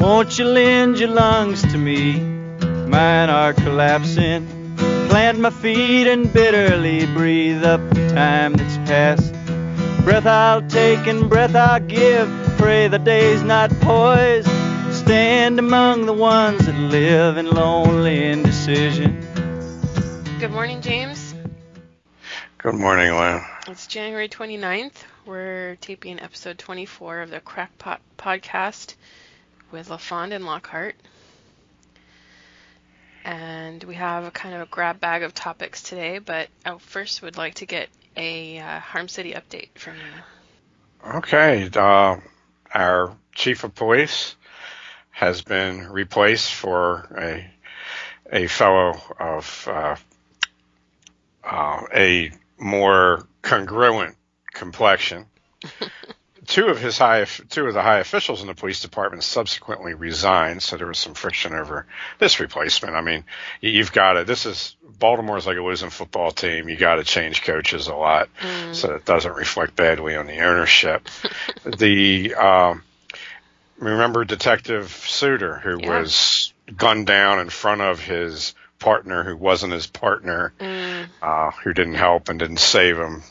Won't you lend your lungs to me? Mine are collapsing. Plant my feet and bitterly breathe up the time that's passed. Breath I'll take and breath I'll give. Pray the day's not poised. Stand among the ones that live in lonely indecision. Good morning, James. Good morning, Lynn. It's January 29th. We're taping episode 24 of the Crackpot Podcast with LaFond and Lockhart. And we have a kind of a grab bag of topics today, but I first would like to get a Harm City update from you. Okay. Our chief of police has been replaced for a fellow of a more congruent complexion. Two of the high officials in the police department subsequently resigned, so there was some friction over this replacement. I mean, you've got to. Baltimore's like a losing football team. You got to change coaches a lot, so it doesn't reflect badly on the ownership. Remember Detective Suter, who was gunned down in front of his partner, who wasn't his partner, who didn't help and didn't save him.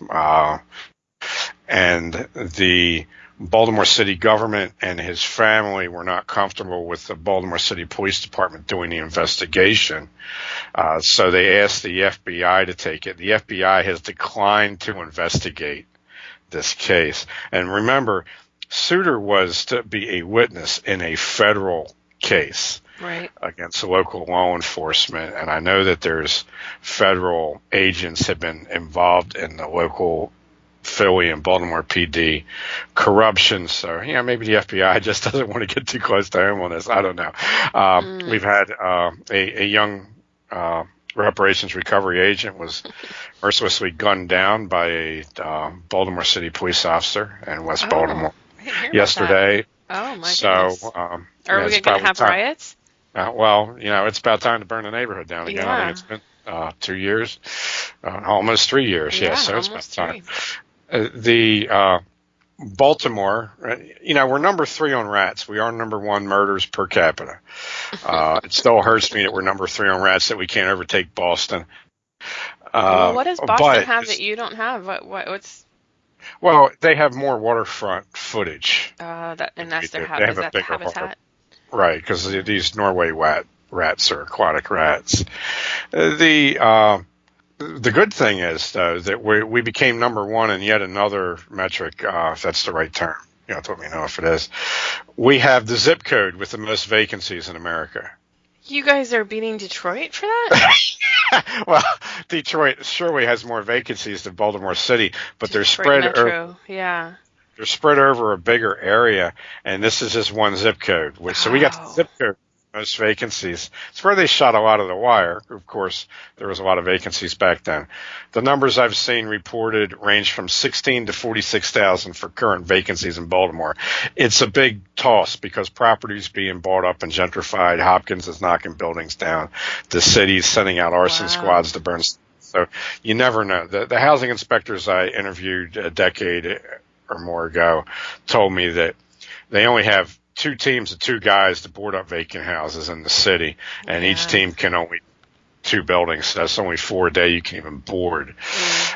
And the Baltimore City government and his family were not comfortable with the Baltimore City Police Department doing the investigation. So they asked the FBI to take it. The FBI has declined to investigate this case. And remember, Suter was to be a witness in a federal case against local law enforcement. And I know that there's federal agents have been involved in the local Philly and Baltimore PD corruption. So, maybe the FBI just doesn't want to get too close to home on this. I don't know. We've had a young reparations recovery agent was mercilessly gunned down by a Baltimore City police officer in West Baltimore yesterday. Oh, my so, goodness. Are we going to have riots? It's about time to burn the neighborhood down again. I think it's been 2 years, almost 3 years. So it's about time. Baltimore, we're number 3 on rats. We are number 1 murders per capita. It still hurts me that we're number 3 on rats, that we can't overtake Boston. What does Boston have that you don't have? What's? Well, they have more waterfront footage. And that's their habitat. Habitat? Right, because these Norway rats are aquatic rats. The good thing is, though, that we became number 1 in yet another metric, if that's the right term. Let me know if it is. We have the zip code with the most vacancies in America. You guys are beating Detroit for that? Well, Detroit surely has more vacancies than Baltimore City, but they're spread over. They're spread over a bigger area, and this is just one zip code. So we got the zip code. Most vacancies. It's where they shot a lot of the wire. Of course, there was a lot of vacancies back then. The numbers I've seen reported range from 16 to 46,000 for current vacancies in Baltimore. It's a big toss because property's being bought up and gentrified. Hopkins is knocking buildings down. The city's sending out arson squads to burn. So you never know. The housing inspectors I interviewed a decade or more ago told me that they only have 2 teams of 2 guys to board up vacant houses in the city, and each team can only 2 buildings. So that's only 4 a day you can even board.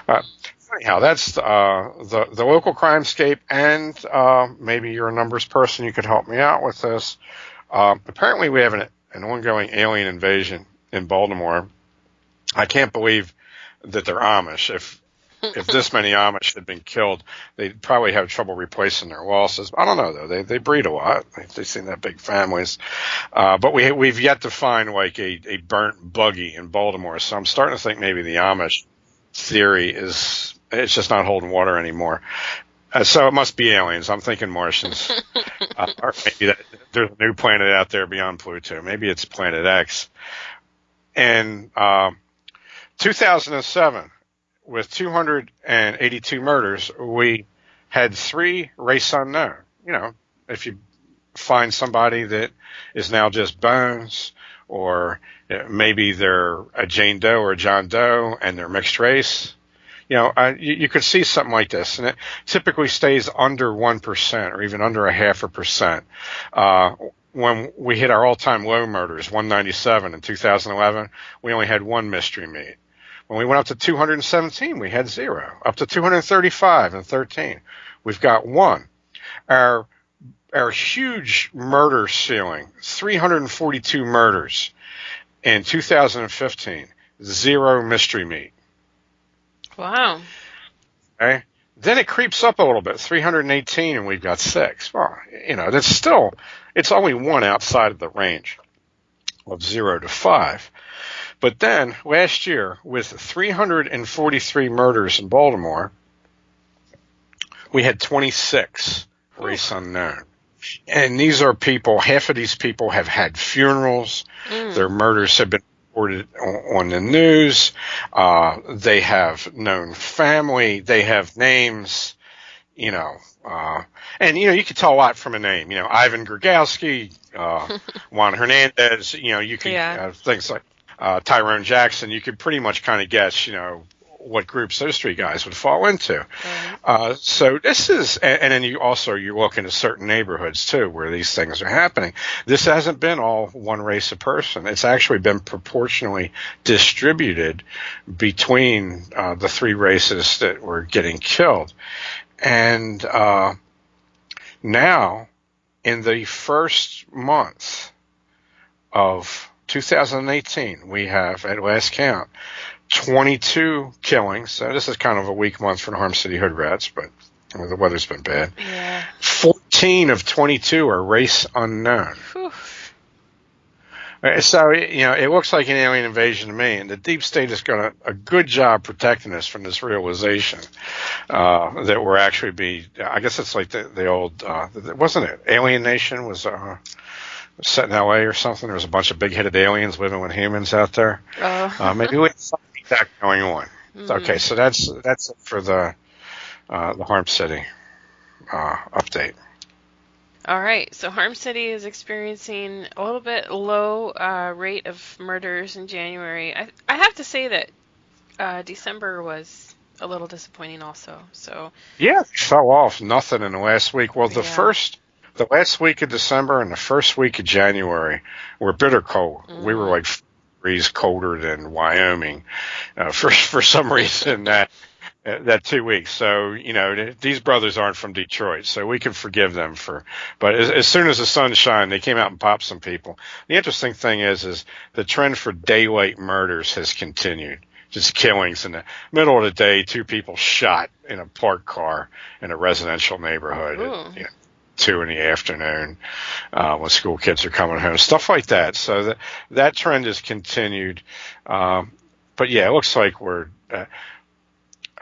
Anyhow, that's the local crimescape, and maybe you're a numbers person. You could help me out with this. Apparently, we have an ongoing alien invasion in Baltimore. I can't believe that they're Amish. If this many Amish had been killed, they'd probably have trouble replacing their losses. I don't know, though. They breed a lot. They seem to have big families. But we've yet to find like a burnt buggy in Baltimore. So I'm starting to think maybe the Amish theory it's just not holding water anymore. So it must be aliens. I'm thinking Martians. Or maybe there's a new planet out there beyond Pluto. Maybe it's Planet X. And 2007, with 282 murders, we had 3 race unknown. If you find somebody that is now just bones, or maybe they're a Jane Doe or a John Doe and they're mixed race, you could see something like this, and it typically stays under 1% or even under 0.5%. when we hit our all-time low murders, 197 in 2011, we only had one mystery meat. When we went up to 217, we had 0. Up to 235 and 13, we've got 1. Our huge murder ceiling, 342 murders in 2015, 0 mystery meat. Wow. Okay. Then it creeps up a little bit, 318, and we've got 6. Well, that's still, it's only 1 outside of the range of 0 to 5. But then last year, with 343 murders in Baltimore, we had 26 race unknown. And these are people, half of these people have had funerals. Their murders have been reported on the news. They have known family. They have names, and, you can tell a lot from a name. Ivan Grigowski, Juan Hernandez, you can things like Tyrone Jackson. You could pretty much kind of guess, what groups those 3 guys would fall into. So this is, and then you look into certain neighborhoods too where these things are happening. This hasn't been all one race of person. It's actually been proportionally distributed between the 3 races that were getting killed. And now, in the first month of 2018, we have, at last count, 22 killings. So this is kind of a weak month for the Harm City Hood Rats, but the weather's been bad. Yeah. 14 of 22 are race unknown. Whew. So, it looks like an alien invasion to me, and the deep state has done a good job protecting us from this realization that we're actually I guess it's like the old, wasn't it? Alien Nation was set in L.A. or something. There was a bunch of big-headed aliens living with humans out there. Maybe we have something like that going on. Okay, so that's it for the Harm City update. All right, so Harm City is experiencing a little bit low rate of murders in January. I have to say that December was a little disappointing also. So yeah, it fell off. Nothing in the last week. Well, the last week of December and the first week of January were bitter cold. We were like 4 degrees colder than Wyoming for some reason that 2 weeks. So, these brothers aren't from Detroit, so we can forgive them but as soon as the sun shined, they came out and popped some people. The interesting thing is the trend for daylight murders has continued. Just killings in the middle of the day, 2 people shot in a parked car in a residential neighborhood at 2 in the afternoon when school kids are coming home, stuff like that. So that trend has continued. But yeah, it looks like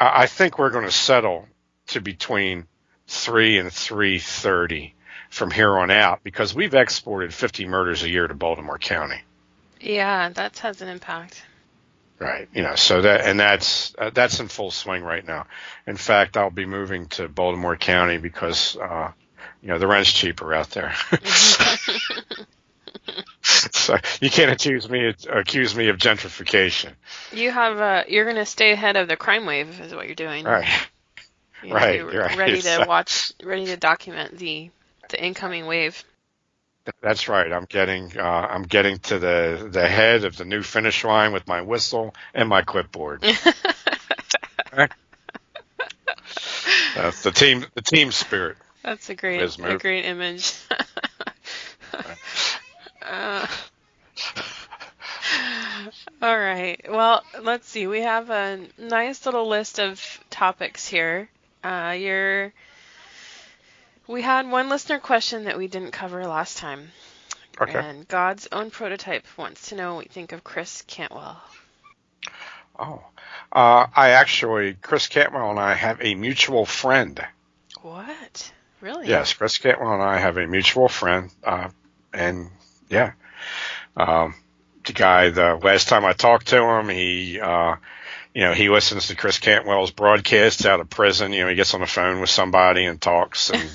I think we're going to settle to between 3 and 330 from here on out because we've exported 50 murders a year to Baltimore County. Yeah, that has an impact. Right. So that's in full swing right now. In fact, I'll be moving to Baltimore County because, the rent's cheaper out there. So you can't accuse me of gentrification. You're going to stay ahead of the crime wave is what you're doing. Right. You're ready to document the incoming wave. That's right. I'm getting to the head of the new finish line with my whistle and my clipboard. Right? That's the team spirit. That's a great image. All right. Well, let's see. We have a nice little list of topics here. We had one listener question that we didn't cover last time. Okay. And God's Own Prototype wants to know what you think of Chris Cantwell. Oh. Chris Cantwell and I have a mutual friend. What? Really? Yes, Chris Cantwell and I have a mutual friend. And yeah. The guy, the last time I talked to him, he listens to Chris Cantwell's broadcasts out of prison. He gets on the phone with somebody and talks. And,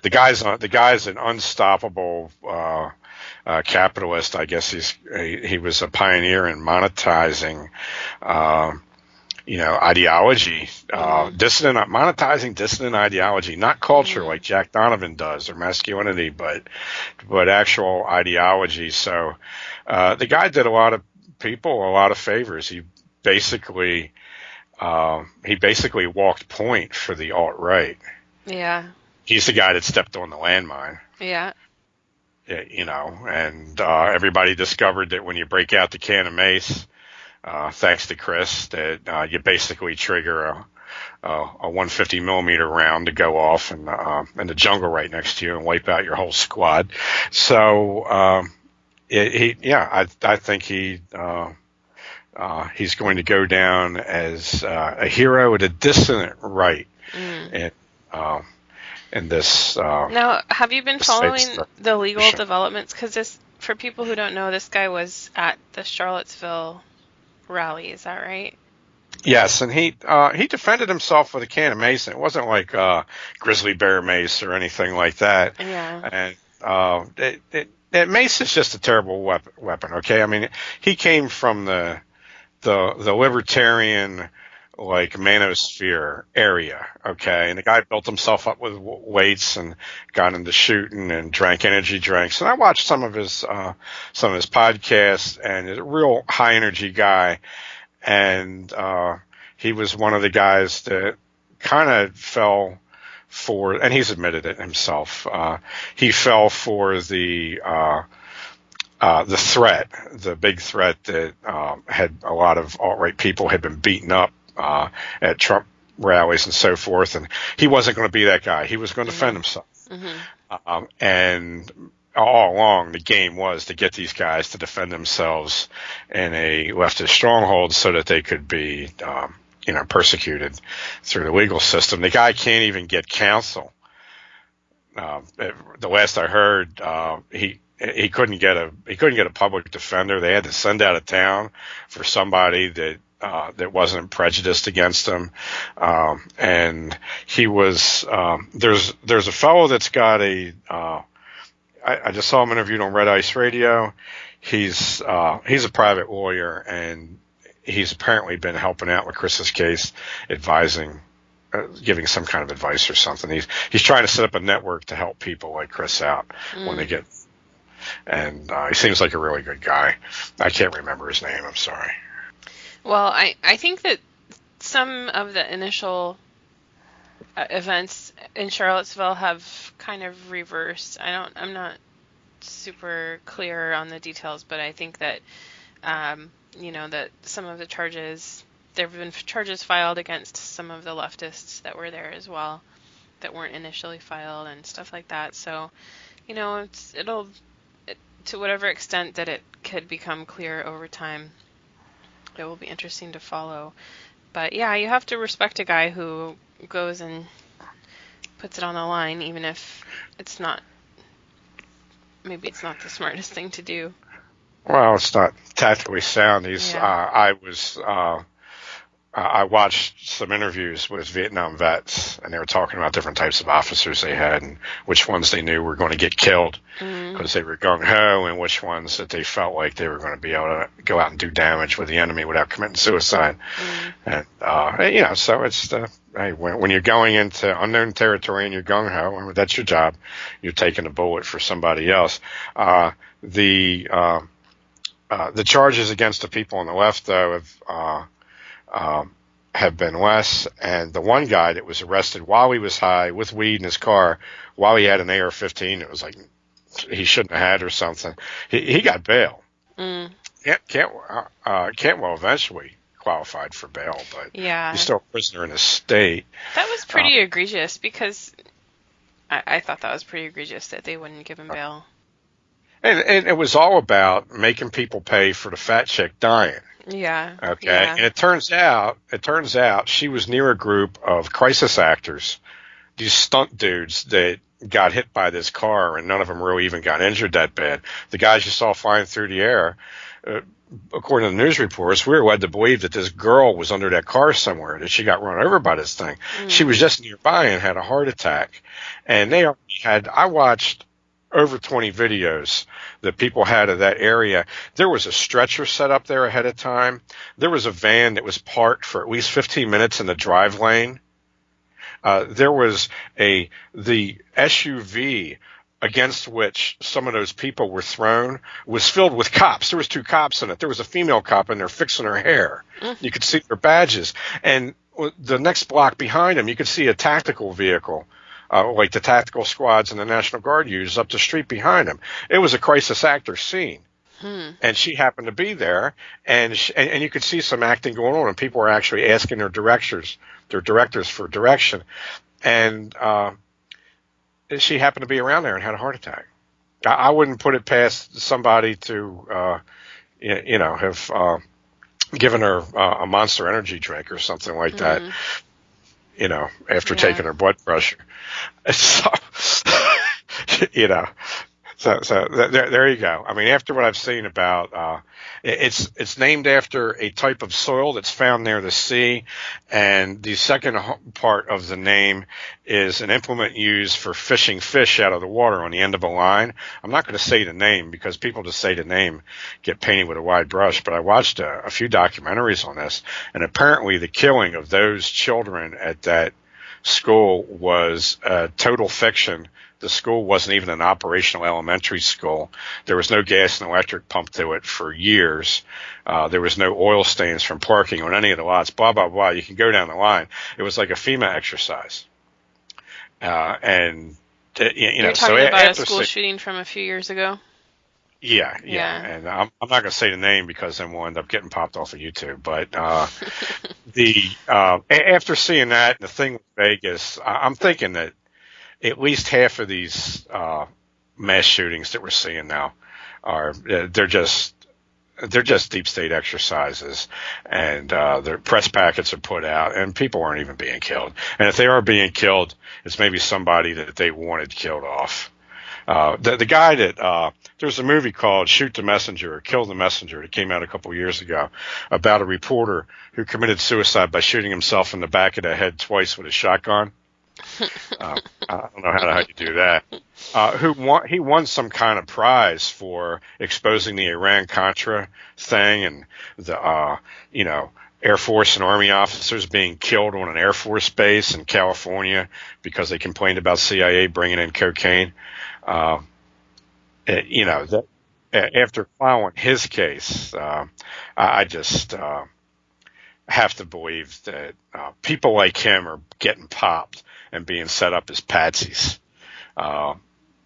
the guy's an unstoppable, capitalist. I guess he was a pioneer in monetizing, ideology, monetizing dissident ideology, not culture like Jack Donovan does or masculinity, but actual ideology. So the guy did a lot of people a lot of favors. He basically walked point for the alt-right. Yeah. He's the guy that stepped on the landmine. Yeah. And everybody discovered that when you break out the can of mace, thanks to Chris, that you basically trigger a 150 millimeter round to go off in the jungle right next to you and wipe out your whole squad. So I think he's going to go down as a hero at a dissident right. In this. Now, have you been following the legal developments? Because for people who don't know, this guy was at the Charlottesville rally. Is that right? Yes, and he defended himself with a can of mace. It wasn't like grizzly bear mace or anything like that. Yeah. And mace is just a terrible weapon. Okay, I mean, he came from the libertarian, like, manosphere area, okay? And the guy built himself up with weights and got into shooting and drank energy drinks. And I watched some of his podcasts, and he's a real high energy guy. And he was one of the guys that kind of fell for, and he's admitted it himself, he fell for the threat, the big threat that had a lot of alt-right people had been beaten up at Trump rallies and so forth, and he wasn't going to be that guy. He was going to defend himself. And all along, the game was to get these guys to defend themselves in a leftist stronghold so that they could be, persecuted through the legal system. The guy can't even get counsel. The last I heard, he couldn't get a public defender. They had to send out of town for somebody that wasn't prejudiced against him. And he was, there's a fellow that's got I just saw him interviewed on Red Ice Radio. He's a private lawyer, and he's apparently been helping out with Chris's case, advising, giving some kind of advice or something. He's trying to set up a network to help people like Chris out when they get, and he seems like a really good guy. I can't remember his name. I'm sorry. Well, I think that some of the initial events in Charlottesville have kind of reversed. I'm not super clear on the details, but I think that that some of the charges, there have been charges filed against some of the leftists that were there as well that weren't initially filed and stuff like that. So, it'll to whatever extent that it could become clear over time, it will be interesting to follow. But yeah, you have to respect a guy who goes and puts it on the line, even if maybe it's not the smartest thing to do. Well, it's not tactically sound. I watched some interviews with Vietnam vets, and they were talking about different types of officers they had and which ones they knew were going to get killed because they were gung-ho, and which ones that they felt like they were going to be able to go out and do damage with the enemy without committing suicide. And, so it's when you're going into unknown territory and you're gung-ho, that's your job. You're taking a bullet for somebody else. The charges against the people on the left, though, have been less, and the one guy that was arrested while he was high with weed in his car, while he had an AR-15, it was like he shouldn't have had or something. He got bail. Cantwell eventually qualified for bail, but he's still a prisoner in his state. That was pretty egregious, because I thought that was pretty egregious that they wouldn't give him bail. And it was all about making people pay for the fat chick dying. Yeah. Okay. Yeah. And it turns out she was near a group of crisis actors, these stunt dudes that got hit by this car, and none of them really even got injured that bad. The guys you saw flying through the air, according to the news reports, we were led to believe that this girl was under that car somewhere, that she got run over by this thing. She was just nearby and had a heart attack. And I watched over 20 videos that people had of that area. There was a stretcher set up there ahead of time. There was a van that was parked for at least 15 minutes in the drive lane. There was the SUV against which some of those people were thrown was filled with cops. There was 2 cops in it. There was a female cop in there fixing her hair. You could see their badges. And the next block behind them, you could see a tactical vehicle, like the tactical squads and the National Guard use up the street behind them. It was a crisis actor scene. And she happened to be there, and you could see some acting going on, and people were actually asking their directors for direction. And she happened to be around there and had a heart attack. I wouldn't put it past somebody to, have given her a Monster Energy drink or something like that, after taking her blood pressure. So, So there you go. I mean, after what I've seen about, it's named after a type of soil that's found near the sea, and the second part of the name is an implement used for fishing fish out of the water on the end of a line. I'm not going to say the name because people just say the name get painted with a wide brush, but I watched a few documentaries on this, and apparently the killing of those children at that school was total fiction. The school wasn't even an operational elementary school. There was no gas and electric pumped to it for years. There was no oil stains from parking on any of the lots, blah, blah, blah. You can go down the line. It was like a FEMA exercise. You're talking about a school shooting from a few years ago? Yeah. And I'm not going to say the name because then we'll end up getting popped off of YouTube. But after seeing that, the thing with Vegas, I'm thinking that at least half of these mass shootings that we're seeing now they're just deep state exercises, and their press packets are put out, and people aren't even being killed. And if they are being killed, it's maybe somebody that they wanted killed off. The guy that there's a movie called Shoot the Messenger or Kill the Messenger that came out a couple years ago about a reporter who committed suicide by shooting himself in the back of the head twice with a shotgun. I don't know how you do that. He won some kind of prize for exposing the Iran-Contra thing and the Air Force and Army officers being killed on an Air Force base in California because they complained about CIA bringing in cocaine. After following his case, I just have to believe that people like him are getting popped and being set up as patsies,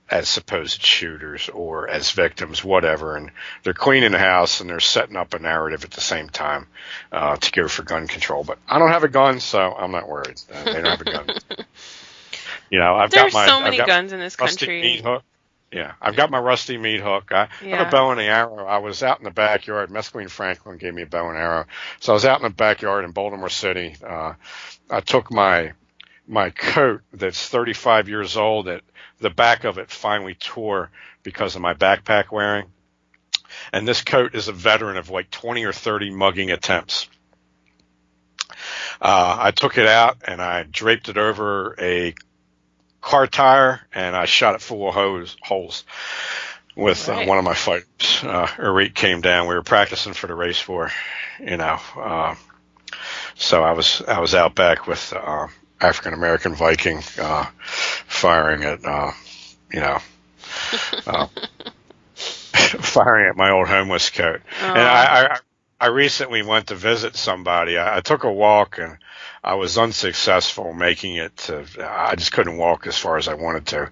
as supposed shooters or as victims, whatever. And they're cleaning the house and they're setting up a narrative at the same time to go for gun control. But I don't have a gun, so I'm not worried. They don't have a gun. There's so many guns in this country. Meat hook. Yeah, I've got my rusty meat hook. I have a bow and an arrow. I was out in the backyard. Mesqueen Franklin gave me a bow and arrow. So I was out in the backyard in Baltimore City. I took my coat that's 35 years old, that the back of it finally tore because of my backpack wearing. And this coat is a veteran of like 20 or 30 mugging attempts. I took it out and I draped it over a car tire and I shot it full of holes with one of my fighters. A rate came down. We were practicing for the race for, so I was out back with African American Viking firing at firing at my old homeless coat. And I recently went to visit somebody. I took a walk and I was unsuccessful making it I just couldn't walk as far as I wanted to.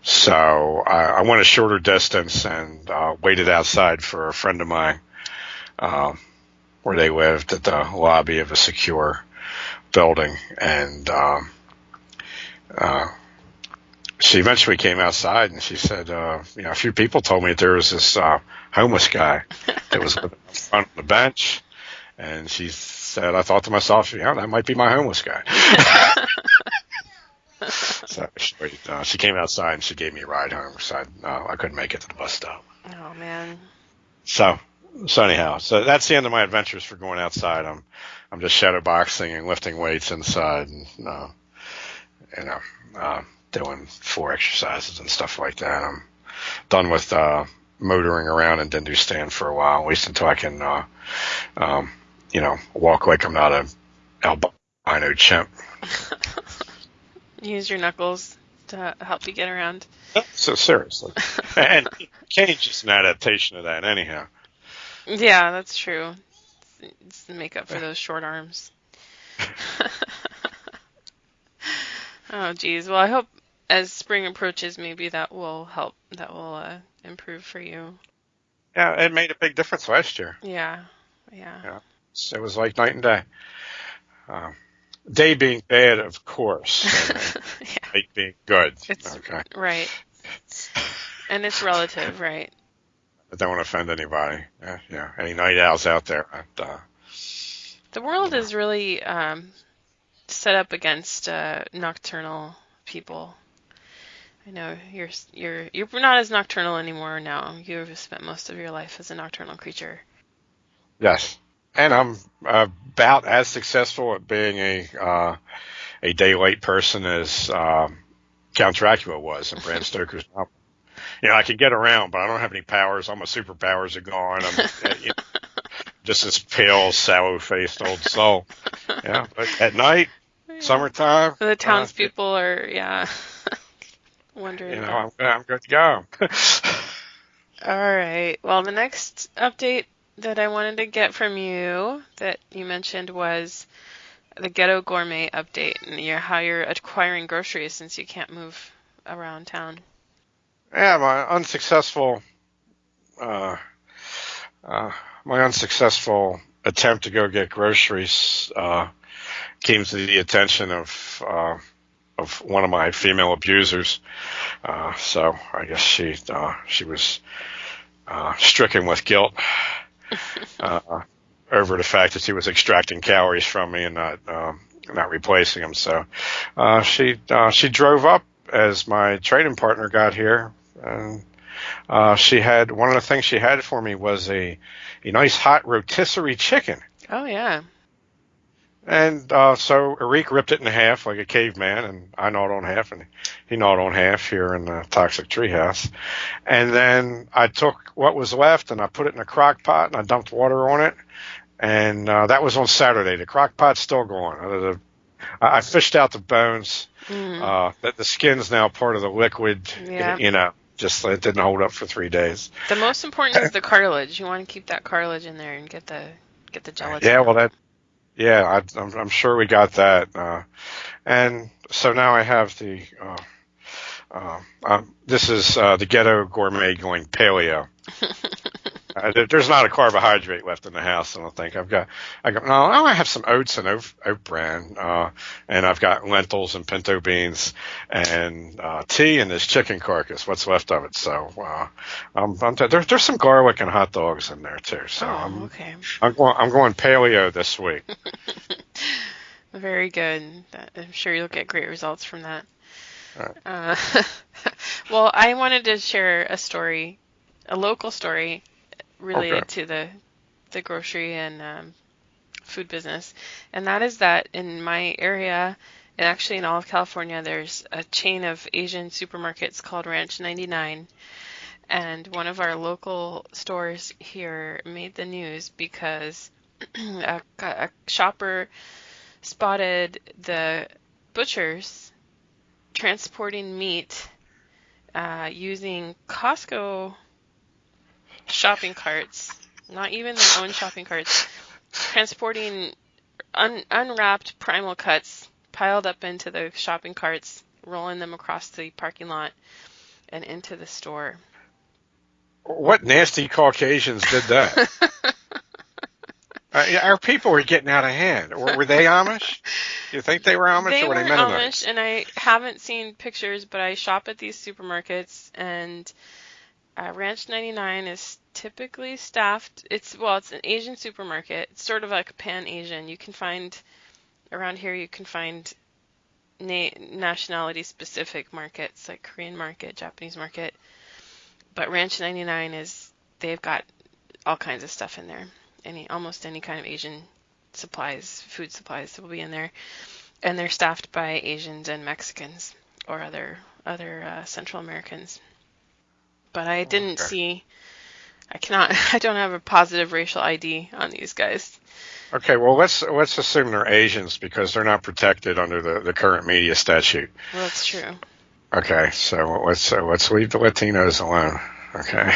So I went a shorter distance and waited outside for a friend of mine where they lived at the lobby of a secure building. And she eventually came outside and she said, a few people told me that there was this homeless guy that was in front of the bench. And she said, I thought to myself, that might be my homeless guy. So she came outside and she gave me a ride home. So I couldn't make it to the bus stop. Oh, man. So anyhow, that's the end of my adventures for going outside. I'm just shadow boxing and lifting weights inside and, doing floor exercises and stuff like that. done with motoring around in Hindustan for a while, at least until I can, walk like I'm not a albino chimp. Use your knuckles to help you get around. So seriously, and cane's just an adaptation of that, anyhow. Yeah, that's true. It's to make up for those short arms. Oh, geez. Well, I hope as spring approaches, maybe that will help. That will improve for you. Yeah, it made a big difference last year. Yeah. It was like night and day. Day being bad, of course, and night being good. Okay. Right. And it's relative, right? I don't want to offend anybody. Yeah. Any night owls out there? The world is really set up against nocturnal people. I know you're not as nocturnal anymore now. You've spent most of your life as a nocturnal creature. Yes, and I'm about as successful at being a daylight person as Count Dracula was in Bram Stoker's novel. I can get around, but I don't have any powers. All my superpowers are gone. I'm just this pale, sallow-faced old soul. Yeah, but at night, summertime, the townspeople are wondering. I'm good to go. All right. Well, the next update that I wanted to get from you that you mentioned was the Ghetto Gourmet update and how you're acquiring groceries since you can't move around town. Yeah, my unsuccessful attempt to go get groceries came to the attention of one of my female abusers. So I guess she was stricken with guilt over the fact that she was extracting calories from me and not replacing them. So she drove up as my trading partner got here. And she had one of the things she had for me was a nice hot rotisserie chicken. Oh yeah. And so Eric ripped it in half like a caveman, and I gnawed on half, and he gnawed on half here in the Toxic Treehouse. And then I took what was left and I put it in a crock pot and I dumped water on it. And that was on Saturday. The crock pot's still going. I fished out the bones. That the skin's now part of the liquid. Yeah. Just it didn't hold up for 3 days. The most important is the cartilage. You want to keep that cartilage in there and get the gelatin. Yeah, well I'm sure we got that. And so now I have the this is the Ghetto Gourmet going paleo. There's not a carbohydrate left in the house, I don't think. I have some oats and oat bran, and I've got lentils and pinto beans and tea and this chicken carcass, what's left of it. So there's some garlic and hot dogs in there too. So okay. I'm going paleo this week. Very good. I'm sure you'll get great results from that. Right. Well, I wanted to share a local story related to the grocery and food business, and that is that in my area, and actually in all of California, there's a chain of Asian supermarkets called Ranch 99, and one of our local stores here made the news because a shopper spotted the butchers transporting meat using Costco shopping carts, not even their own shopping carts, transporting unwrapped primal cuts piled up into the shopping carts, rolling them across the parking lot and into the store. What nasty Caucasians did that? Our people were getting out of hand. Were they Amish? Do you think they were Amish or were they Mennonites? Amish, and I haven't seen pictures, but I shop at these supermarkets, and Ranch 99 is typically staffed. It's an Asian supermarket. It's sort of like Pan-Asian. You can find around here. You can find nationality-specific markets like Korean market, Japanese market. But Ranch 99 they've got all kinds of stuff in there. Almost any kind of Asian supplies, food supplies will be in there, and they're staffed by Asians and Mexicans or other Central Americans. but I didn't see. I don't have a positive racial ID on these guys. Okay, well, let's assume they're Asians because they're not protected under the current media statute. Well, that's true. Okay, so let's leave the Latinos alone. Okay.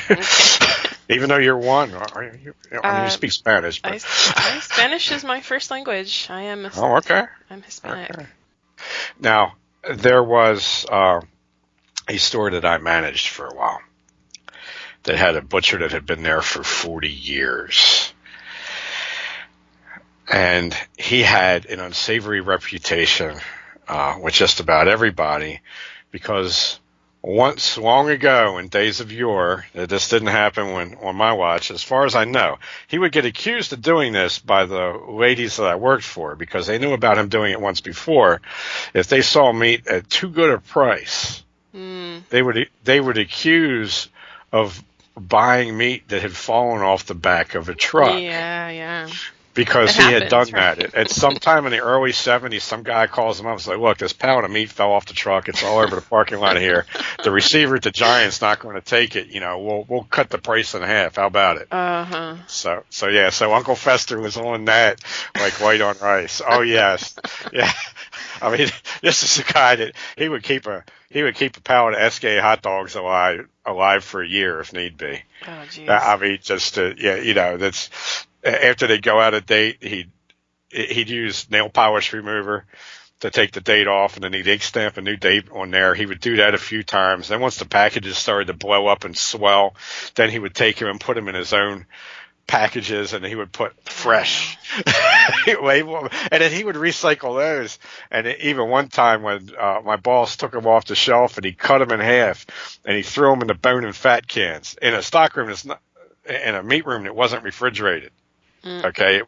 Even though you're one, you speak Spanish. But... Spanish is my first language. I am. Okay. I'm Hispanic. Okay. Now, there was a store that I managed for a while that had a butcher that had been there for 40 years. And he had an unsavory reputation with just about everybody because once long ago in days of yore, this didn't happen on my watch, as far as I know, he would get accused of doing this by the ladies that I worked for because they knew about him doing it once before. If they saw meat at too good a price, they would accuse of buying meat that had fallen off the back of a truck. Yeah. Because he had done that. At some time in the early 70s, some guy calls him up and says, look, this pound of meat fell off the truck. It's all over the parking lot here. The receiver at the Giant's not going to take it. We'll cut the price in half. How about it? Uh-huh. So Uncle Fester was on that like white on rice. Oh, yes. Yeah. I mean, this is a guy that he would keep a pallet of SK hot dogs alive for a year if need be. Oh, jeez. I mean, just that's after they go out of date, he'd use nail polish remover to take the date off, and then he'd ink stamp a new date on there. He would do that a few times. Then once the packages started to blow up and swell, then he would take him and put them in his own packages, and he would put fresh label, and then he would recycle those. And even one time when my boss took them off the shelf and he cut them in half and he threw them in the bone and fat cans in a stock room, in a meat room that wasn't refrigerated. Okay,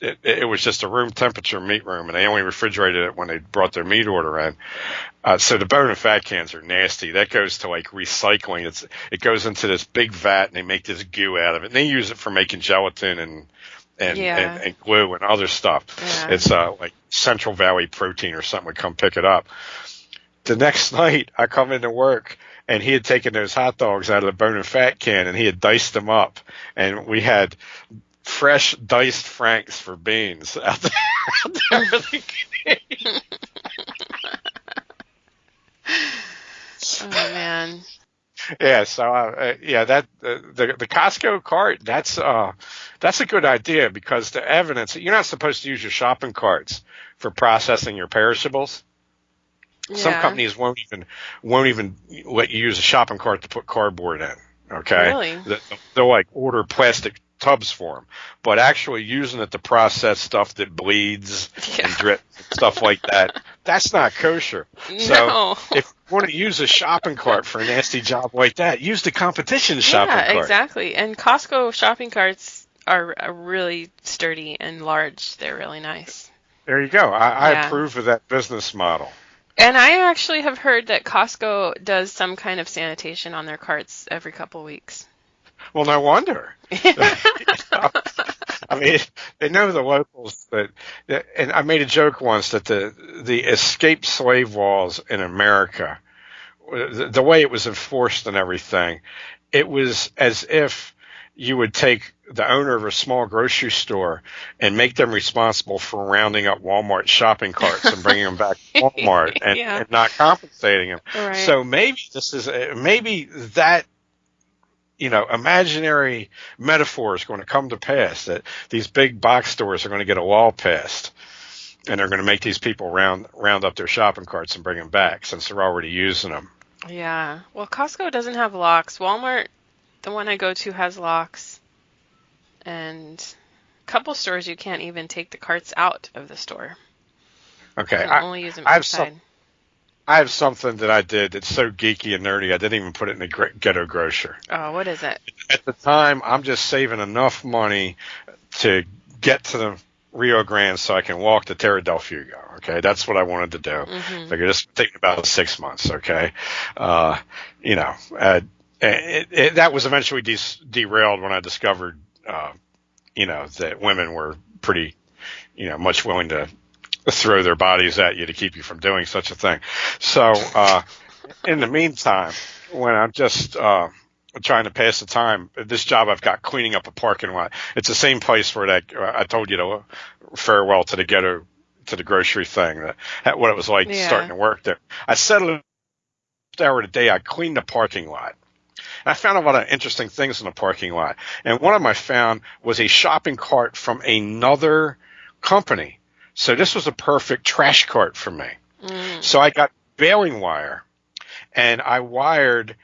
it was just a room temperature meat room, and they only refrigerated it when they brought their meat order in. So the bone and fat cans are nasty. That goes to like recycling. It goes into this big vat, and they make this goo out of it. And they use it for making gelatin and glue and other stuff. Yeah. It's like Central Valley Protein or something would come pick it up. The next night, I come into work, and he had taken those hot dogs out of the bone and fat can, and he had diced them up, and we had fresh diced Franks for beans out there. Oh man. Yeah. So that the Costco cart, that's a good idea because the evidence, you're not supposed to use your shopping carts for processing your perishables. Yeah. Some companies won't even let you use a shopping cart to put cardboard in. Okay. Really? They'll like order plastic tubs for them, but actually using it to process stuff that bleeds and drips and stuff like that, that's not kosher. No. So if you want to use a shopping cart for a nasty job like that, use the competition shopping cart. Yeah, exactly. And Costco shopping carts are really sturdy and large. They're really nice. There you go. I approve of that business model. And I actually have heard that Costco does some kind of sanitation on their carts every couple weeks. Well, no wonder. I mean, they know the locals and I made a joke once that the escaped slave laws in America, the way it was enforced and everything, it was as if you would take the owner of a small grocery store and make them responsible for rounding up Walmart shopping carts and bringing them back to Walmart and not compensating them. Right. So maybe that imaginary metaphor is going to come to pass, that these big box stores are going to get a law passed and they're going to make these people round up their shopping carts and bring them back since they're already using them. Yeah. Well, Costco doesn't have locks. Walmart, the one I go to, has locks. And a couple stores you can't even take the carts out of the store. Okay. You can only use them inside. I have something that I did that's so geeky and nerdy, I didn't even put it in the Ghetto Grocer. Oh, what is it? At the time, I'm just saving enough money to get to the Rio Grande so I can walk to Terra del Fuego. Okay, that's what I wanted to do. Mm-hmm. Figured this would take about 6 months. Okay, that was eventually derailed when I discovered, that women were pretty, much willing to throw their bodies at you to keep you from doing such a thing. So, in the meantime, when I'm just trying to pass the time. This job I've got cleaning up a parking lot. It's the same place where that I told you to farewell to the ghetto, to the grocery thing, what it was like starting to work there. I settled hour a day. I cleaned the parking lot. And I found a lot of interesting things in the parking lot. And one of them I found was a shopping cart from another company. So this was a perfect trash cart for me. So I got baling wire, and I wired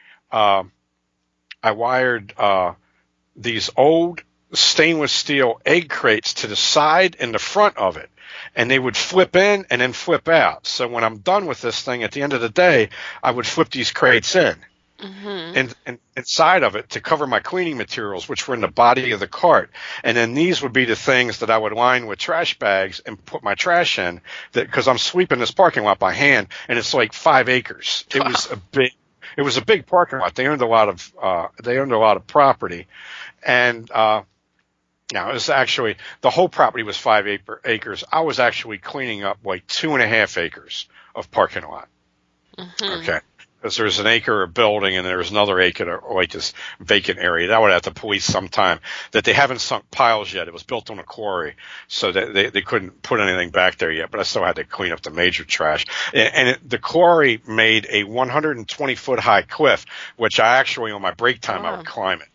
these old stainless steel egg crates to the side and the front of it, and they would flip in and then flip out. So when I'm done with this thing at the end of the day, I would flip these crates in. And inside of it to cover my cleaning materials, which were in the body of the cart. And then these would be the things that I would line with trash bags and put my trash in, because I'm sweeping this parking lot by hand, and it's like 5 acres. It was a big parking lot. They owned a lot of property. And now it was actually, the whole property was 5 acres. I was actually cleaning up like 2.5 acres of parking lot. Okay. Because there's an acre of building and there's another acre like this vacant area. That would have to police sometime, that they haven't sunk piles yet. It was built on a quarry, so that they couldn't put anything back there yet, but I still had to clean up the major trash. And the quarry made a 120-foot high cliff, which I actually, on my break time, I would climb it.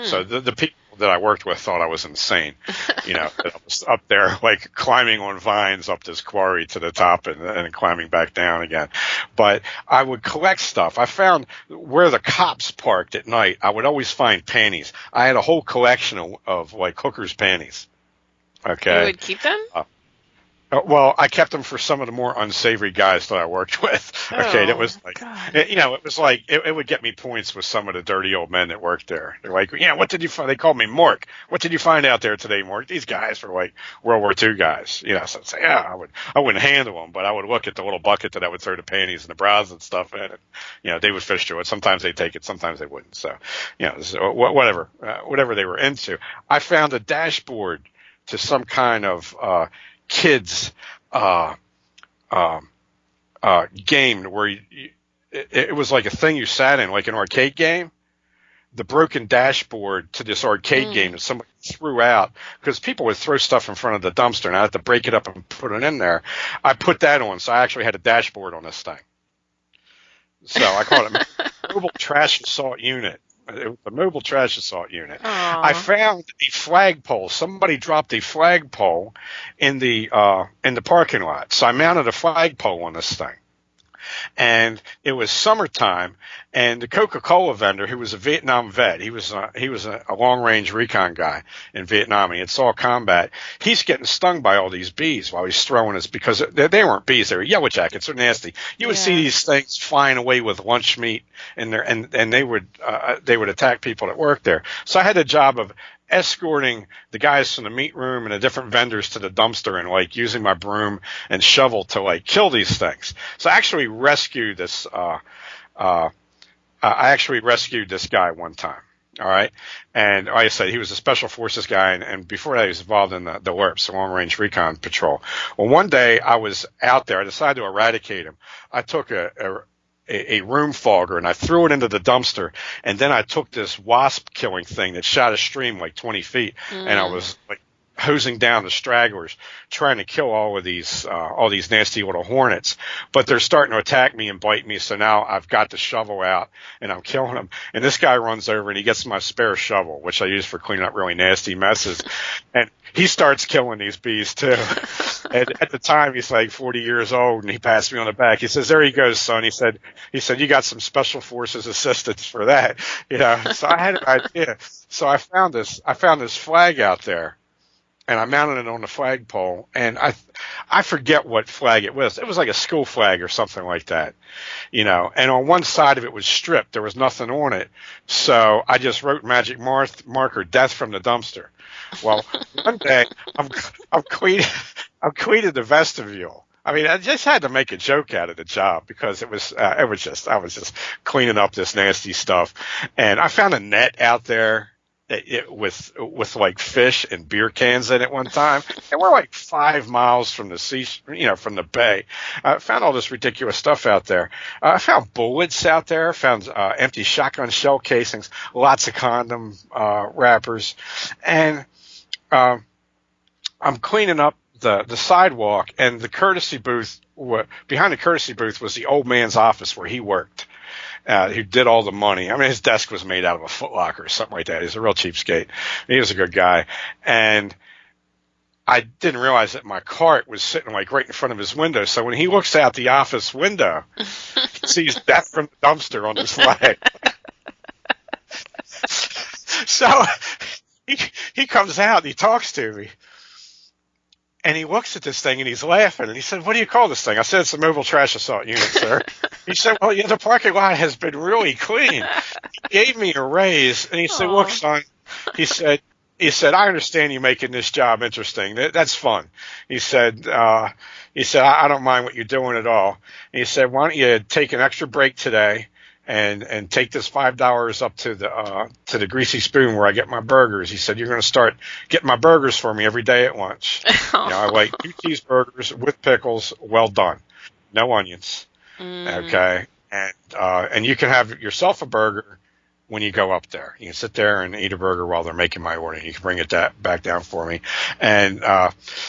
So the people that I worked with thought I was insane. That I was up there like climbing on vines up this quarry to the top and climbing back down again. But I would collect stuff. I found where the cops parked at night, I would always find panties. I had a whole collection of like hookers' panties. Okay. You would keep them? Well, I kept them for some of the more unsavory guys that I worked with. Okay, that was like, it was like, it would get me points with some of the dirty old men that worked there. They're like, what did you find? They called me Mork. What did you find out there today, Mork? These guys were like World War II guys. So I'd say, I wouldn't handle them, but I would look at the little bucket that I would throw the panties and the bras and stuff in, and, they would fish through it. Sometimes they'd take it, sometimes they wouldn't. So, whatever they were into. I found a dashboard to some kind of, kids game where it was like a thing you sat in, like an arcade game. The broken dashboard to this arcade game that somebody threw out, because people would throw stuff in front of the dumpster and I had to break it up and put it in there. I put that on, so I actually had a dashboard on this thing. So I called it Mobile Trash Assault Unit. It was a mobile trash assault unit. Aww. I found a flagpole. Somebody dropped a flagpole in the parking lot. So I mounted a flagpole on this thing. And it was summertime, and the Coca-Cola vendor, who was a Vietnam vet, he was a long-range recon guy in Vietnam. He had saw combat. He's getting stung by all these bees while he's throwing his, because they weren't bees, they were yellow jackets. They're nasty. You would see these things flying away with lunch meat, and they would attack people that worked there. So I had a job of escorting the guys from the meat room and the different vendors to the dumpster, and like using my broom and shovel to like kill these things. So I actually rescued this. I actually rescued this guy one time. All right. And like I said, he was a special forces guy. And before that, he was involved in the LRPs, the long range recon patrol. Well, one day I was out there. I decided to eradicate him. I took a room fogger and I threw it into the dumpster, and then I took this wasp killing thing that shot a stream like 20 feet, and I was like hosing down the stragglers, trying to kill all these nasty little hornets. But they're starting to attack me and bite me, so now I've got the shovel out and I'm killing them. And this guy runs over and he gets my spare shovel, which I use for cleaning up really nasty messes, and he starts killing these bees too. And at the time, he's like 40 years old, and he passed me on the back. He says, "There he goes, son." He said, "You got some special forces assistance for that." So I had an idea. So I found this flag out there, and I mounted it on the flagpole, and I forget what flag it was. It was like a school flag or something like that, and on one side of it was stripped. There was nothing on it. So I just wrote magic marker, "Death from the dumpster." Well, one day I'm cleaning the vestibule. I mean, I just had to make a joke out of the job, because I was just cleaning up this nasty stuff, and I found a net out there. with like fish and beer cans in it one time, and we're like 5 miles from the sea, from the bay. I found all this ridiculous stuff out there. I found bullets out there. Found empty shotgun shell casings, lots of condom wrappers, and I'm cleaning up the sidewalk, and the courtesy booth behind the courtesy booth was the old man's office where he worked. Who did all the money. I mean, his desk was made out of a Foot Locker or something like that. He's a real cheapskate. He was a good guy. And I didn't realize that my cart was sitting like right in front of his window. So when he looks out the office window, he sees death from the dumpster on his leg. So he comes out and he talks to me. And he looks at this thing and he's laughing. And he said, "What do you call this thing?" I said, "It's a mobile trash assault unit, sir." He said, "Well, yeah, the parking lot has been really clean." He gave me a raise. And he said, "Look, son," he said, "I understand you making this job interesting. That's fun." He said, "I don't mind what you're doing at all." And he said, "Why don't you take an extra break today and take this $5 up to the Greasy Spoon where I get my burgers." He said, "You're going to start getting my burgers for me every day at lunch." I like 2 cheeseburgers with pickles, well done, no onions. Okay, and you can have yourself a burger when you go up there. You can sit there and eat a burger while they're making my order. You can bring it back down for me. And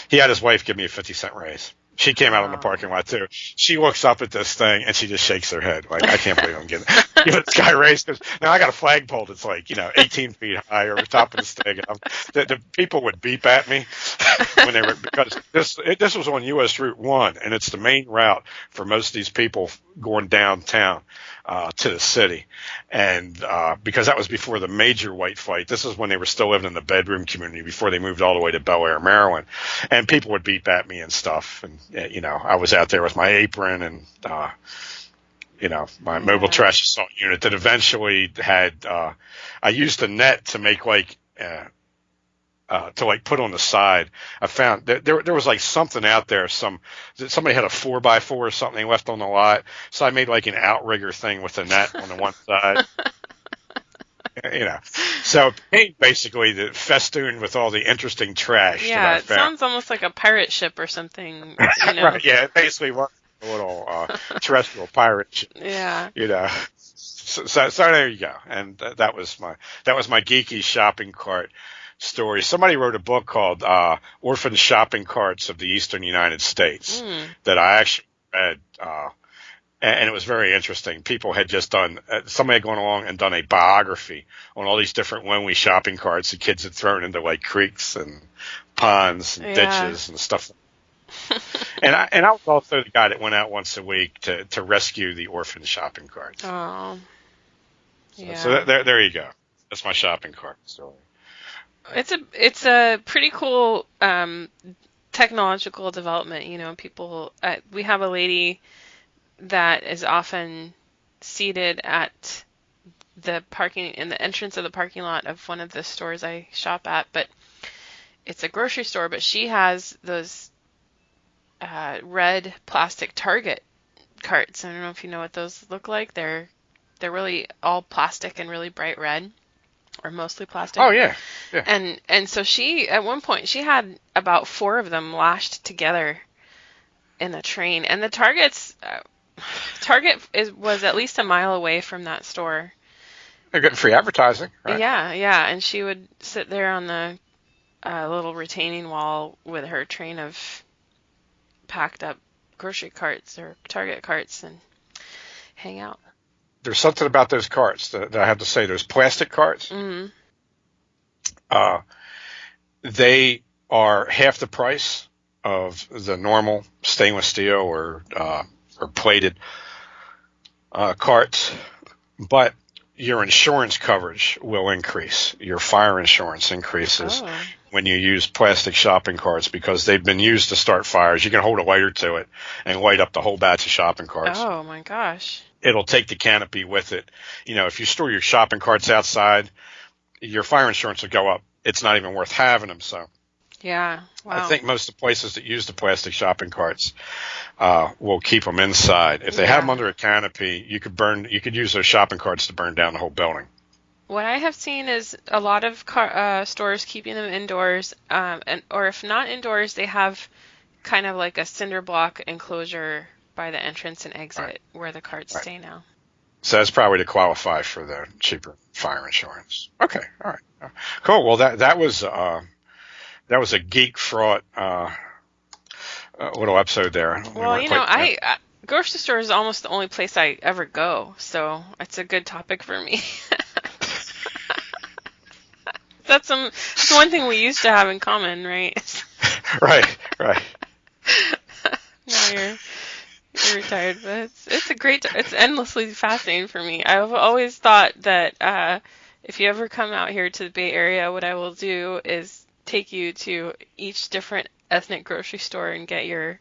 he had his wife give me a 50-cent raise. She came out in the parking lot too. She looks up at this thing and she just shakes her head like, "I can't believe I'm giving this guy a raise." Because now I got a flagpole that's like 18 feet high over the top of this thing. And the people would beep at me when they were, because this was on U.S. Route 1, and it's the main route for most of these people going downtown to the city. And because that was before the major white flight. This is when they were still living in the bedroom community before they moved all the way to Bel Air, Maryland. And people would beep at me and stuff. And I was out there with my apron and my mobile trash assault unit that eventually had I used a net to make to put on the side. I found that there was like something out there. Somebody had a 4x4 or something left on the lot, so I made like an outrigger thing with a net on the one side. So it became basically the festooned with all the interesting trash. Yeah, that I it found. sounds almost like a pirate ship or something. Right, yeah, it basically was a little terrestrial pirate ship. Yeah. So there you go, and that was my geeky shopping cart story. Somebody wrote a book called Orphan Shopping Carts of the Eastern United States that I actually read, and it was very interesting. People had just done, somebody had gone along and done a biography on all these different lonely shopping carts the kids had thrown into like creeks and ponds and ditches and stuff. and I was also the guy that went out once a week to rescue the orphan shopping carts. Oh, yeah. So there you go. That's my shopping cart story. It's a pretty cool technological development. People. We have a lady that is often seated at the entrance of the parking lot of one of the stores I shop at, but it's a grocery store. But she has those red plastic Target carts. I don't know if you know what those look like. They're really all plastic and really bright red. Or mostly plastic. Oh yeah. And so she at one point she had about 4 of them lashed together in a train. And the Target was at least a mile away from that store. They're getting free advertising, right? Yeah. And she would sit there on the little retaining wall with her train of packed up grocery carts or Target carts and hang out. There's something about those carts that I have to say. Those plastic carts, they are half the price of the normal stainless steel or plated carts, but your insurance coverage will increase. Your fire insurance increases when you use plastic shopping carts because they've been used to start fires. You can hold a lighter to it and light up the whole batch of shopping carts. Oh my gosh. It'll take the canopy with it. If you store your shopping carts outside, your fire insurance will go up. It's not even worth having them. So, yeah, wow. I think most of the places that use the plastic shopping carts will keep them inside. If they have them under a canopy, you could use those shopping carts to burn down the whole building. What I have seen is a lot of stores keeping them indoors, or if not indoors, they have kind of like a cinder block enclosure by the entrance and exit where the carts stay now. So that's probably to qualify for the cheaper fire insurance. Okay, all right, cool. Well, that was a geek fraught little episode there. Well, grocery store is almost the only place I ever go, so it's a good topic for me. That's one thing we used to have in common, right? Right. Now you're retired, but it's endlessly fascinating for me. I've always thought that if you ever come out here to the Bay Area, what I will do is take you to each different ethnic grocery store and get your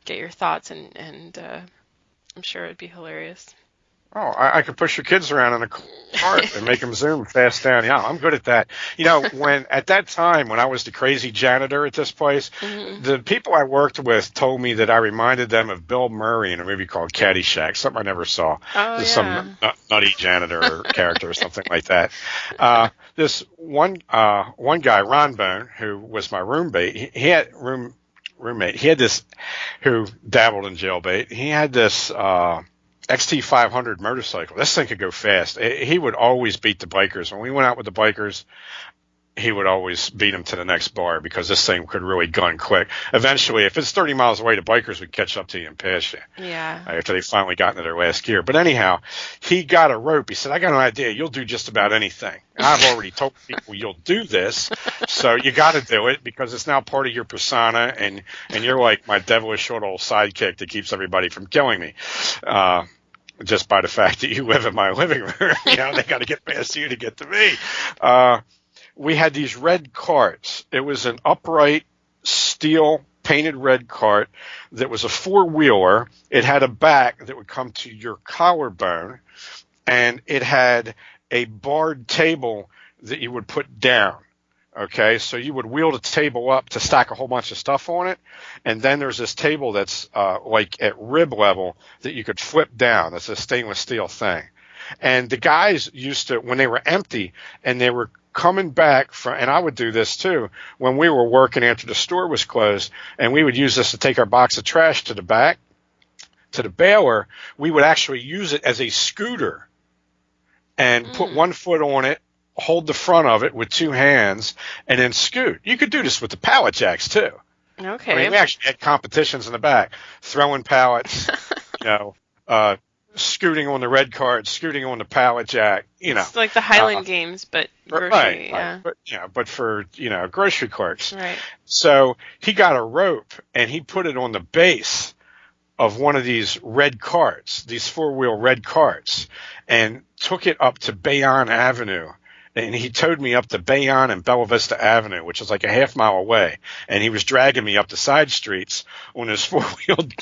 thoughts, and I'm sure it'd be hilarious. Oh, I could push your kids around in a cart and make them zoom fast down. Yeah, I'm good at that. At that time, when I was the crazy janitor at this place, the people I worked with told me that I reminded them of Bill Murray in a movie called Caddyshack, something I never saw. Oh, yeah. Some nutty janitor character or something like that. This one guy, Ron Bone, who was my roommate, he had this, who dabbled in jailbait. He had this XT500 motorcycle. This thing could go fast. He would always beat the bikers. When we went out with the bikers, he would always beat them to the next bar because this thing could really gun quick. Eventually, if it's 30 miles away, the bikers would catch up to you and pass you. Yeah. After they finally got into their last gear. But anyhow, he got a rope. He said, I got an idea. You'll do just about anything. I've already told people you'll do this, so you got to do it because it's now part of your persona, and you're like my devilish short old sidekick that keeps everybody from killing me. Just by the fact that you live in my living room, they got to get past you to get to me. We had these red carts. It was an upright steel painted red cart that was a four-wheeler. It had a back that would come to your collarbone, and it had a barred table that you would put down. Okay, so you would wheel the table up to stack a whole bunch of stuff on it, and then there's this table that's like at rib level that you could flip down. That's a stainless steel thing. And the guys used to, when they were empty and they were coming back from, and I would do this too, when we were working after the store was closed, and we would use this to take our box of trash to the back, to the baler, we would actually use it as a scooter and put one foot on it, hold the front of it with two hands, and then scoot. You could do this with the pallet jacks too. Okay. I mean, we actually had competitions in the back, throwing pallets, scooting on the red cart, scooting on the pallet jack. It's like the Highland Games, but grocery. Right. Yeah. But for grocery carts. Right. So he got a rope and he put it on the base of one of these red carts, these four-wheel red carts, and took it up to Bayonne Avenue. And he towed me up to Bayonne and Bella Vista Avenue, which is like a half mile away. And he was dragging me up the side streets on this four-wheeled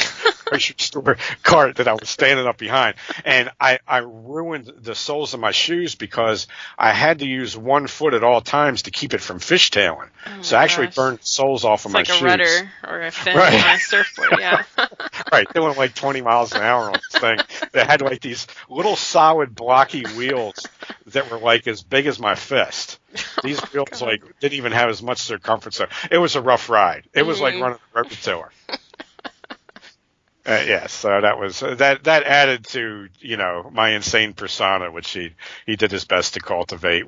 grocery store cart that I was standing up behind. And I ruined the soles of my shoes because I had to use one foot at all times to keep it from fishtailing. So I actually burned the soles off of my shoes. It's like a rudder or a fin on a surfboard, yeah. Right. They went like 20 miles an hour on this thing. They had like these little solid blocky wheels that were like as big as my fist. These wheels didn't even have as much circumference. So it was a rough ride. It was like running a rope-a-tiller. So that was that added to my insane persona, which he did his best to cultivate.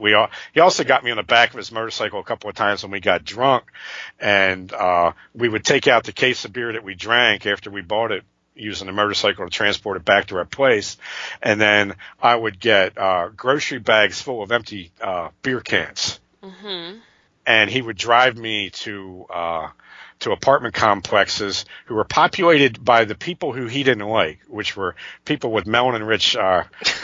He also got me on the back of his motorcycle a couple of times when we got drunk, and we would take out the case of beer that we drank after we bought it, using the motorcycle to transport it back to our place, and then I would get grocery bags full of empty beer cans, and he would drive me to apartment complexes who were populated by the people who he didn't like, which were people with melanin-rich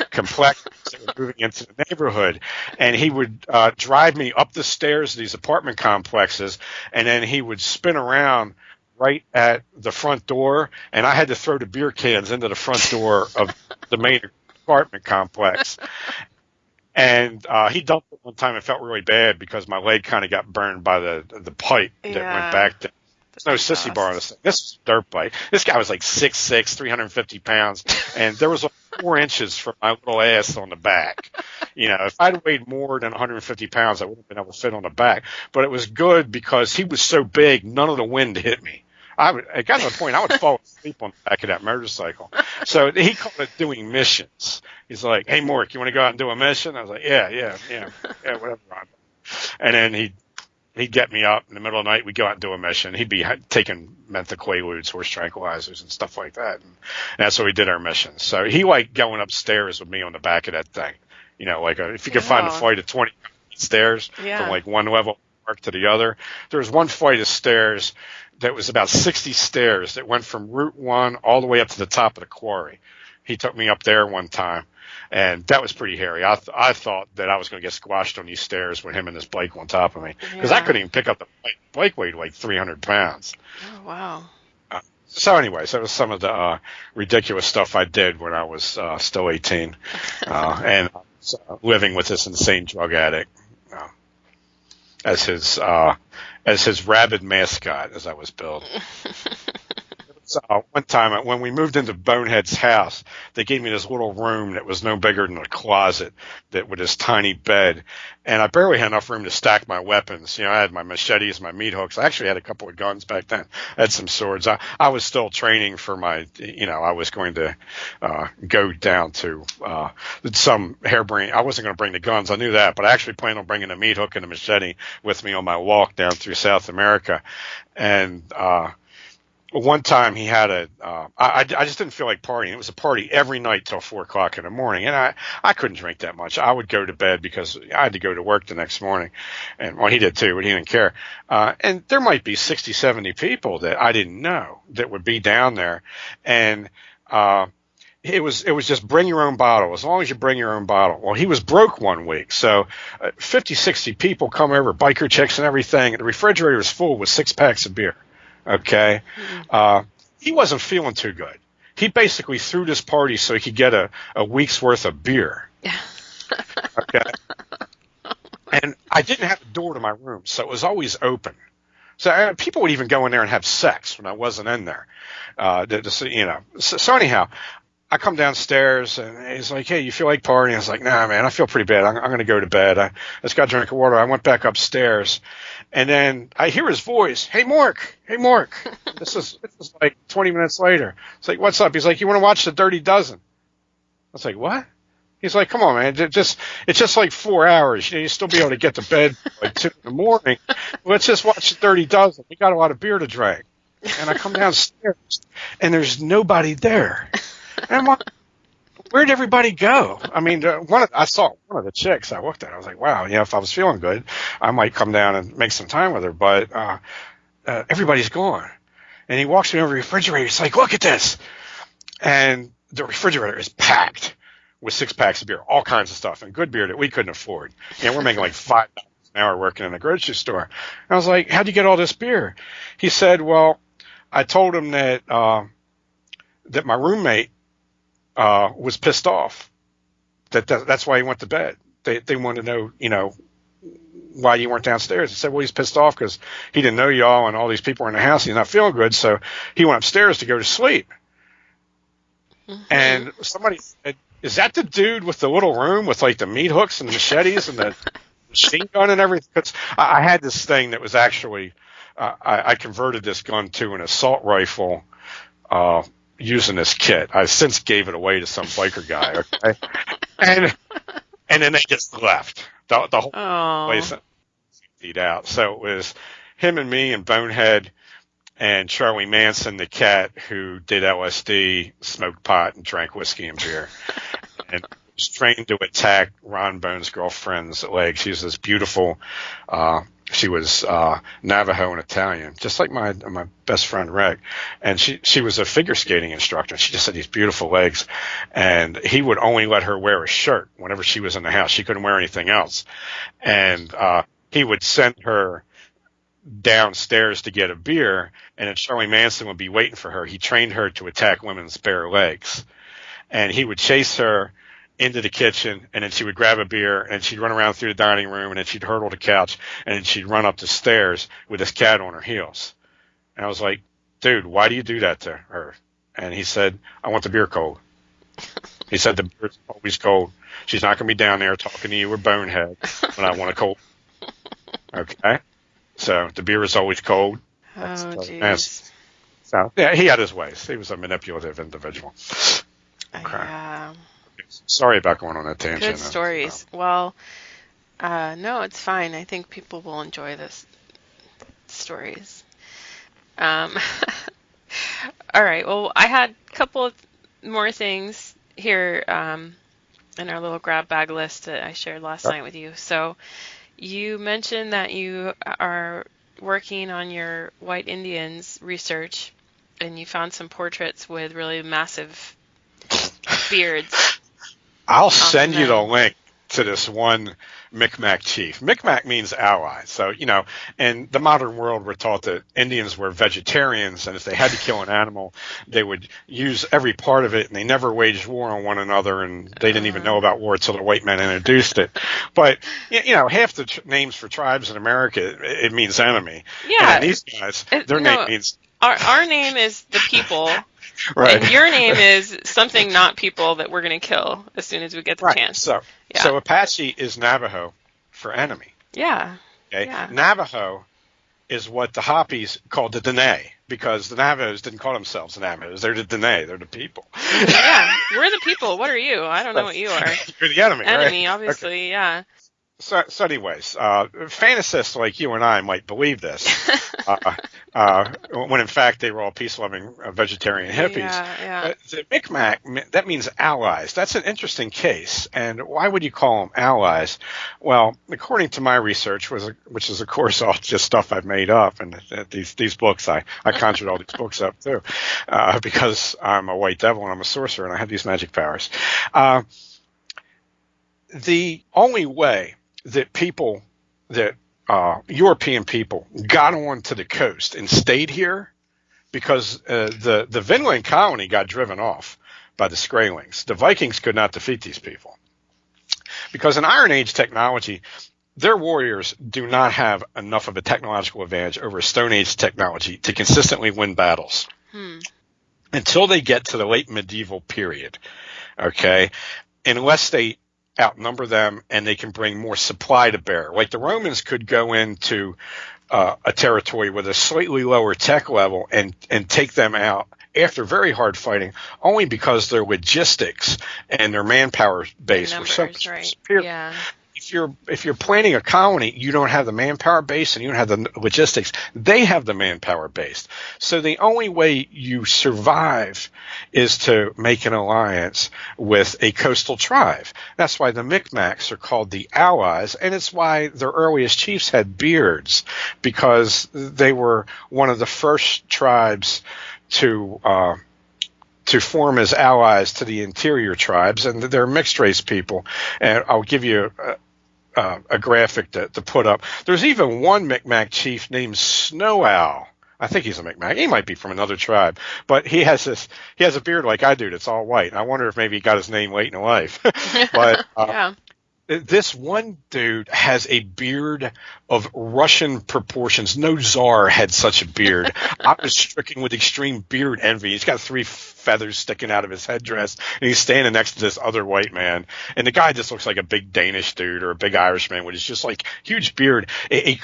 complexions that were moving into the neighborhood. And he would drive me up the stairs of these apartment complexes, and then he would spin around right at the front door, and I had to throw the beer cans into the front door of the main apartment complex. And he dumped it one time and felt really bad because my leg kind of got burned by the pipe that went back to. There's no sissy bar on this thing. This was a dirt bike. This guy was like 6'6", 350 pounds, and there was 4 inches from my little ass on the back. If I'd weighed more than 150 pounds, I wouldn't have been able to fit on the back. But it was good because he was so big, none of the wind hit me. It got to the point I would fall asleep on the back of that motorcycle. So he called it doing missions. He's like, "Hey, Mork, you want to go out and do a mission?" I was like, yeah, whatever. And then he'd get me up in the middle of the night. We'd go out and do a mission. He'd be taking menthol quaaludes, horse tranquilizers, and stuff like that. And that's how we did our missions. So he liked going upstairs with me on the back of that thing. If you could find a flight of 20 stairs from like one level to the other. There was one flight of stairs that was about 60 stairs that went from Route 1 all the way up to the top of the quarry. He took me up there one time, and that was pretty hairy. I thought that I was going to get squashed on these stairs with him and this bike on top of me because I couldn't even pick up the bike. The bike weighed like 300 pounds. Oh, wow. So anyways, that was some of the ridiculous stuff I did when I was still 18 and living with this insane drug addict as his rabid mascot, as I was billed. One time when we moved into Bonehead's house, they gave me this little room that was no bigger than a closet with this tiny bed. And I barely had enough room to stack my weapons. I had my machetes, my meat hooks. I actually had a couple of guns back then. I had some swords. I was still training for my, I was going to go down to some harebrained. I wasn't going to bring the guns. I knew that. But I actually planned on bringing a meat hook and a machete with me on my walk down through South America. And one time he had I just didn't feel like partying. It was a party every night till 4:00 in the morning. And I couldn't drink that much. I would go to bed because I had to go to work the next morning. And he did too, but he didn't care. And there might be 60, 70 people that I didn't know that would be down there. And, it was just bring your own bottle, as long as you bring your own bottle. Well, he was broke one week. So 50, 60 people come over, biker chicks and everything. The refrigerator was full with 6 packs of beer. Okay. He wasn't feeling too good. He basically threw this party so he could get a week's worth of beer. Okay. And I didn't have a door to my room, so it was always open. So people would even go in there and have sex when I wasn't in there. So anyhow, I come downstairs and he's like, "Hey, you feel like partying?" I was like, "Nah, man, I feel pretty bad. I'm going to go to bed." I just got a drink of water. I went back upstairs, and then I hear his voice. "Hey, Mork. Hey, Mork." This is like 20 minutes later. It's like, "What's up?" He's like, "You want to watch The Dirty Dozen?" I was like, "What?" He's like, "Come on, man. It's just like 4 hours. You'll still be able to get to bed like 2 in the morning. Let's just watch The Dirty Dozen. We got a lot of beer to drink." And I come downstairs, and there's nobody there. And I'm like, where'd everybody go? I mean, I saw one of the chicks I looked at. I was like, wow, if I was feeling good, I might come down and make some time with her. But everybody's gone. And he walks me over the refrigerator. He's like, "Look at this." And the refrigerator is packed with 6 packs of beer, all kinds of stuff, and good beer that we couldn't afford. We're making like $5 an hour working in a grocery store. And I was like, "How'd you get all this beer?" He said, "Well, I told him that my roommate was pissed off. That's why he went to bed. They wanted to know, why you weren't downstairs." He said, "Well, he's pissed off because he didn't know y'all and all these people were in the house. He's not feeling good, so he went upstairs to go to sleep." Mm-hmm. And somebody said, "Is that the dude with the little room with like the meat hooks and the machetes and the machine gun and everything?" Because I had this thing that was actually, I converted this gun to an assault rifle, using this kit. I since gave it away to some biker guy. Okay. And then they just left. The whole place emptied out. So it was him and me and Bonehead and Charlie Manson, the cat, who did LSD, smoked pot, and drank whiskey and beer. And was trained to attack Ron Bone's girlfriend's legs. She was this beautiful, she was Navajo and Italian, just like my best friend Rick. And she was a figure skating instructor. She just had these beautiful legs. And he would only let her wear a shirt whenever she was in the house. She couldn't wear anything else. And he would send her downstairs to get a beer, and then Charlie Manson would be waiting for her. He trained her to attack women's bare legs. And he would chase her into the kitchen, and then she would grab a beer, and she'd run around through the dining room, and then she'd hurdle the couch, and then she'd run up the stairs with this cat on her heels. And I was like, "Dude, why do you do that to her?" And he said, "I want the beer cold." He said the beer's always cold. She's not going to be down there talking to you or bonehead when I want a cold. Okay? So the beer is always cold. Oh, jeez. So, yeah, he had his ways. He was a manipulative individual. Okay. Yeah. Sorry about going on that tangent. Good stories. Well, no, it's fine. I think people will enjoy this stories. All right. Well, I had a couple of more things here in our little grab bag list that I shared last night with you. So you mentioned that you are working on your White Indians research, and you found some portraits with really massive beards. I'll send you the link to this one Micmac chief. Micmac means ally. So, in the modern world, we're taught that Indians were vegetarians, and if they had to kill an animal, they would use every part of it, and they never waged war on one another, and they didn't even know about war until the white men introduced it. But, half the names for tribes in America, it means enemy. Yeah. And these guys, their name means... Our name is the people. Right. And your name is something not people that we're going to kill as soon as we get the chance. So Apache is Navajo for enemy. Yeah. Okay. Yeah. Navajo is what the Hopis called the Dene, because the Navajos didn't call themselves Navajos. They're the Dene. They're the people. Yeah. We're the people. What are you? I don't know what you are. You're the enemy, right? Enemy, obviously. Okay. Yeah. So anyways, fantasists like you and I might believe this, when in fact they were all peace-loving vegetarian hippies. Yeah. But the Micmac, that means allies. That's an interesting case. And why would you call them allies? Well, according to my research, which is of course all just stuff I've made up, and these books, I conjured all these books up too, because I'm a white devil and I'm a sorcerer and I have these magic powers. The only way that European people got onto the coast and stayed here, because the Vinland colony got driven off by the Skraelings. The Vikings could not defeat these people, because in Iron Age technology, their warriors do not have enough of a technological advantage over Stone Age technology to consistently win battles until they get to the late medieval period. Okay, unless they outnumber them and they can bring more supply to bear. Like the Romans could go into a territory with a slightly lower tech level and take them out after very hard fighting, only because their logistics and their manpower base were so much superior. Yeah. If you're planning a colony, you don't have the manpower base and you don't have the logistics. They have the manpower base. So the only way you survive is to make an alliance with a coastal tribe. That's why the Micmacs are called the allies, and it's why their earliest chiefs had beards, because they were one of the first tribes to form as allies to the interior tribes, and they're mixed race people. And I'll give you a graphic to put up. There's even one Micmac chief named Snow Owl. I think he's a Micmac. He might be from another tribe, but he has a beard like I do that's all white. And I wonder if maybe he got his name late in life. But yeah. This one dude has a beard of Russian proportions. No czar had such a beard. I was stricken with extreme beard envy. He's got 3 feathers sticking out of his headdress, and he's standing next to this other white man. And the guy just looks like a big Danish dude or a big Irishman with his just like huge beard. A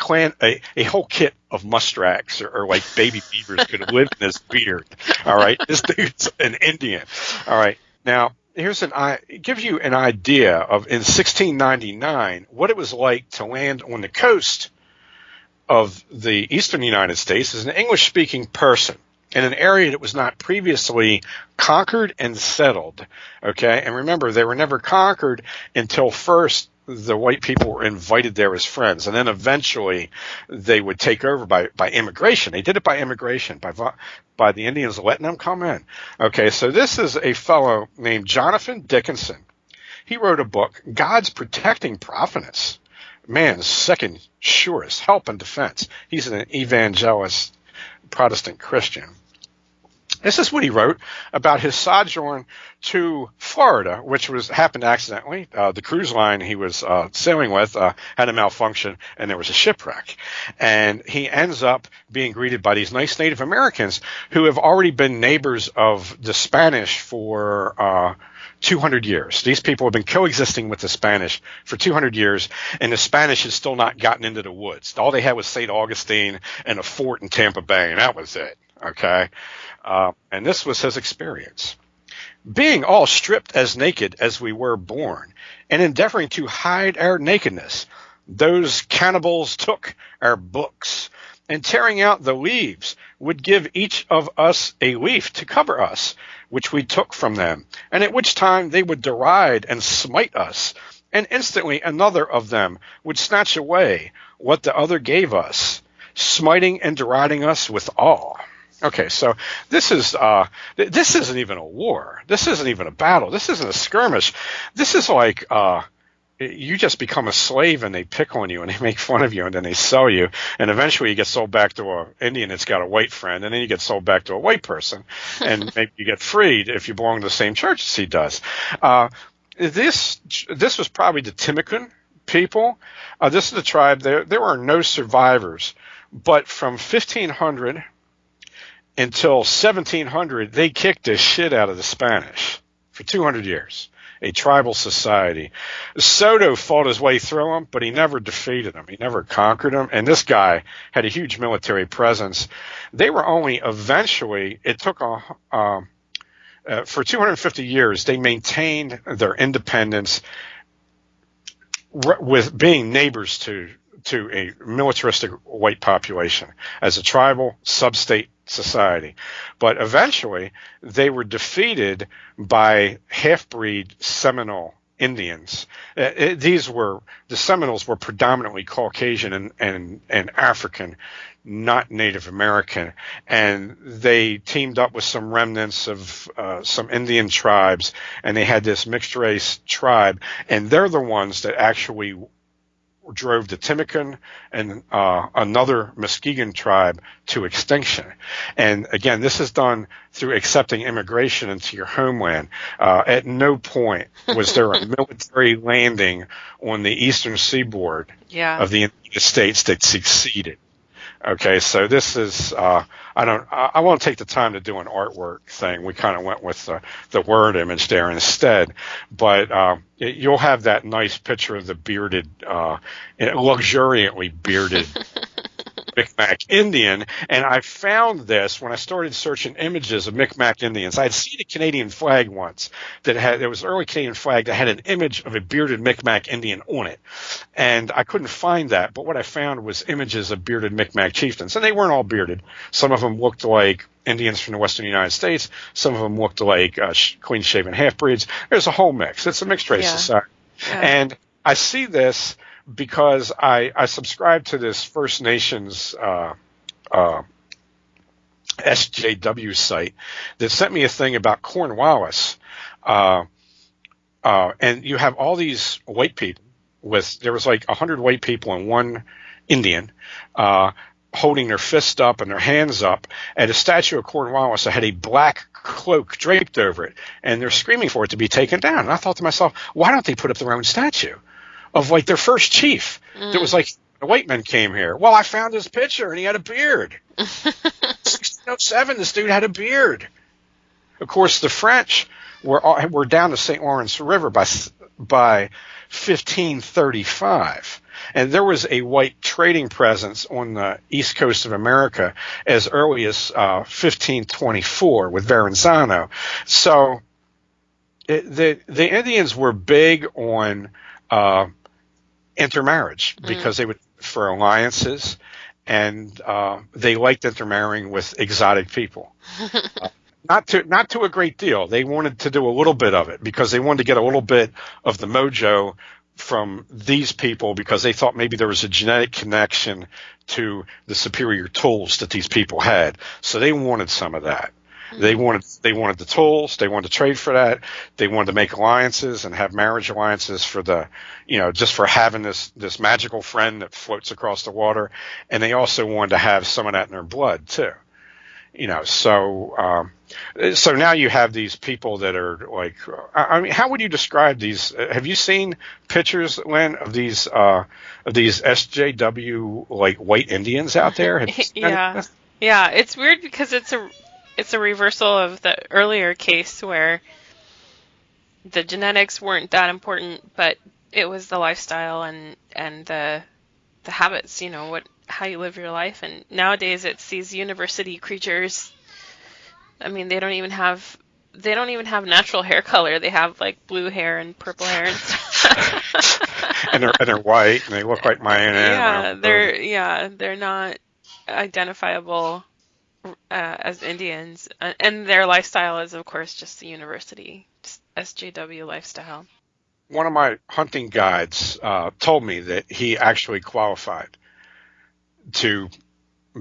whole kit of muskrats or like baby beavers could have lived in this beard. All right, this dude's an Indian. All right, now. It gives you an idea of, in 1699, what it was like to land on the coast of the eastern United States as an English-speaking person in an area that was not previously conquered and settled. Okay, and remember, they were never conquered until first the white people were invited there as friends, and then eventually they would take over by immigration. They did it by immigration, by the Indians letting them come in. Okay, so this is a fellow named Jonathan Dickinson. He wrote a book, God's Protecting Providence, Man's Second Surest Help and Defense. He's an evangelist Protestant Christian. This is what he wrote about his sojourn to Florida, which happened accidentally. The cruise line he was sailing with had a malfunction, and there was a shipwreck. And he ends up being greeted by these nice Native Americans who have already been neighbors of the Spanish for 200 years. These people have been coexisting with the Spanish for 200 years, and the Spanish had still not gotten into the woods. All they had was St. Augustine and a fort in Tampa Bay, and that was it. Okay? And this was his experience. Being all stripped as naked as we were born, and endeavoring to hide our nakedness, those cannibals took our books, and tearing out the leaves would give each of us a leaf to cover us, which we took from them, and at which time they would deride and smite us, and instantly another of them would snatch away what the other gave us, smiting and deriding us with awe. Okay, so this isn't even a war. This isn't even a battle. This isn't a skirmish. This is like you just become a slave and they pick on you and they make fun of you and then they sell you, and eventually you get sold back to an Indian that's got a white friend, and then you get sold back to a white person, and maybe you get freed if you belong to the same church as he does. This was probably the Timucun people. This is the tribe. There were no survivors, but from 1500 until 1700, they kicked the shit out of the Spanish for 200 years. A tribal society. Soto fought his way through them, but he never defeated them. He never conquered them. And this guy had a huge military presence. They were only eventually, it took for 250 years, they maintained their independence with being neighbors to a militaristic white population as a tribal sub-state society. But eventually they were defeated by half-breed Seminole Indians. The Seminoles were predominantly Caucasian and African, not Native American, and they teamed up with some remnants of some Indian tribes, and they had this mixed race tribe, and they're the ones that actually drove the Timucun and another Muskegon tribe to extinction. And again, this is done through accepting immigration into your homeland. At no point was there a military landing on the eastern seaboard of the United States that succeeded. Okay, so this is I won't take the time to do an artwork thing. We kind of went with the word image there instead, but you'll have that nice picture of the bearded, luxuriantly bearded Micmac Indian, and I found this when I started searching images of Micmac Indians. I had seen a Canadian flag once it was an early Canadian flag that had an image of a bearded Micmac Indian on it, and I couldn't find that, but what I found was images of bearded Micmac chieftains, and they weren't all bearded. Some of them looked like Indians from the western United States. Some of them looked like clean-shaven half-breeds. There's a whole mix. It's a mixed race society. Yeah. And I see this because I subscribe to this First Nations SJW site that sent me a thing about Cornwallis. And you have all these white people there was like 100 white people and one Indian holding their fists up and their hands up at a statue of Cornwallis that had a black cloak draped over it, and they're screaming for it to be taken down. And I thought to myself, why don't they put up their own statue of like their first chief that was like, the white men came here? Well, I found his picture and he had a beard. 1607, this dude had a beard. Of course, the French were down the St. Lawrence River by 1535. And there was a white trading presence on the east coast of America as early as 1524 with Verrazano. So the Indians were big on intermarriage because they would for alliances, and they liked intermarrying with exotic people. Not to a great deal. They wanted to do a little bit of it because they wanted to get a little bit of the mojo from these people because they thought maybe there was a genetic connection to the superior tools that these people had. So they wanted some of that. They wanted the tools. They wanted to trade for that. They wanted to make alliances and have marriage alliances for just for having this magical friend that floats across the water. And they also wanted to have some of that in their blood too. So now you have these people that are like, I mean, how would you describe these? Have you seen pictures, Lynn, of these SJW like white Indians out there? Yeah. It's weird because it's a reversal of the earlier case where the genetics weren't that important, but it was the lifestyle and the habits, how you live your life. And nowadays it's these university creatures. I mean, they don't even have natural hair color. They have like blue hair and purple hair and stuff. and they're white and they look like mine. They're not identifiable as Indians, and their lifestyle is, of course, just the university, just SJW lifestyle. One of my hunting guides told me that he actually qualified to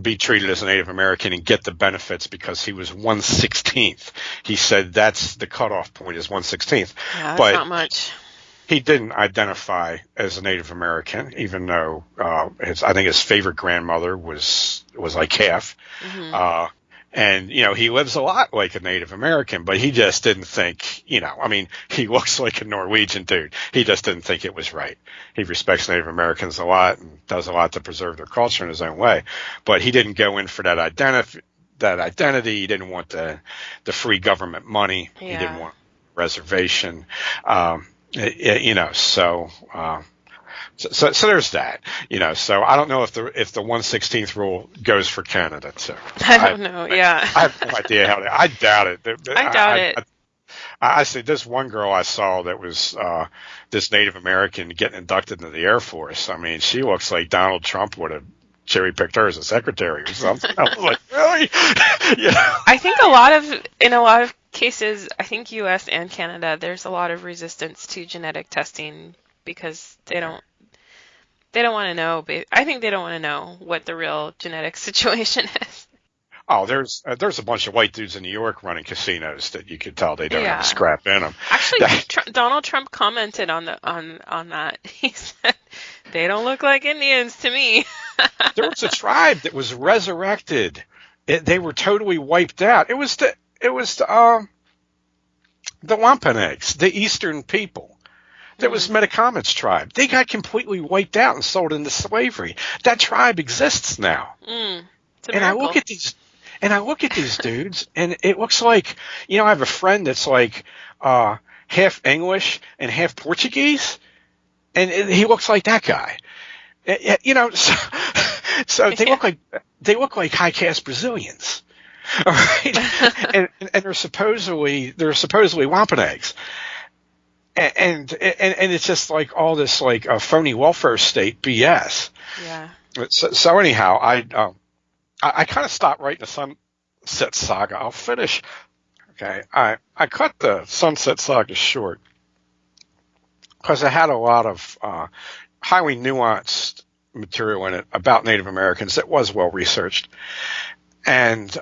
be treated as a Native American and get the benefits because he was 1/16th. He said that's the cutoff point is 1/16th. Yeah, that's not much. He didn't identify as a Native American, even though I think his favorite grandmother was like half. Mm-hmm. And, he lives a lot like a Native American, but he just didn't think, he looks like a Norwegian dude. He just didn't think it was right. He respects Native Americans a lot and does a lot to preserve their culture in his own way. But he didn't go in for that identity. He didn't want the free government money. Yeah. He didn't want reservation. So there's that, so I don't know if the 1/16th rule goes for Canada too. I don't know. Yeah. I have no idea I doubt it. I doubt it. I see this one girl I saw that was this Native American getting inducted into the Air Force. I mean, she looks like Donald Trump would have cherry picked her as a secretary or something. I was like, really? I think in a lot of cases, I think U.S. and Canada, there's a lot of resistance to genetic testing because they don't want to know. I think they don't want to know what the real genetic situation is. Oh, there's a bunch of white dudes in New York running casinos that you could tell they don't have a scrap in them. Actually, Donald Trump commented on that. He said, "They don't look like Indians to me." There was a tribe that was resurrected. They were totally wiped out. It was the Wampanoags, the Eastern people. There was Metacomet's tribe. They got completely wiped out and sold into slavery. That tribe exists now. And I look at these dudes, and it looks like, I have a friend that's like half English and half Portuguese, and he looks like that guy. So they look like high caste Brazilians. All right, and they're supposedly Wampanoags. And it's just like all this like a phony welfare state BS. Yeah. So anyhow, I kind of stopped writing the Sunset Saga. I'll finish. Okay. I cut the Sunset Saga short because it had a lot of highly nuanced material in it about Native Americans that was well researched, and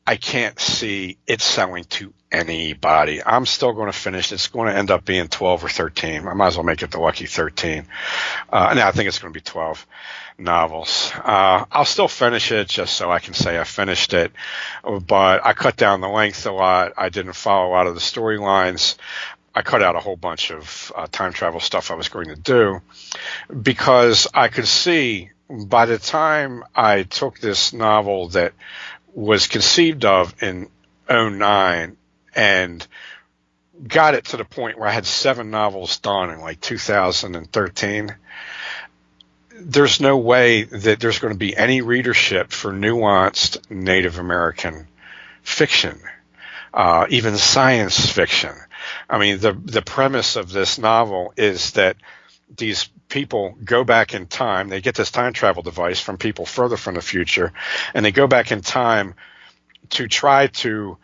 I can't see it selling to anybody. I'm still going to finish. It's going to end up being 12 or 13. I might as well make it the lucky 13. I think it's going to be 12 novels. I'll still finish it just so I can say I finished it, but I cut down the length a lot. I didn't follow a lot of the storylines. I cut out a whole bunch of time travel stuff I was going to do because I could see by the time I took this novel that was conceived of in 2009 and got it to the point where I had 7 novels done in like 2013, there's no way that there's going to be any readership for nuanced Native American fiction, even science fiction. I mean, the premise of this novel is that these people go back in time. They get this time travel device from people further from the future, and they go back in time to try to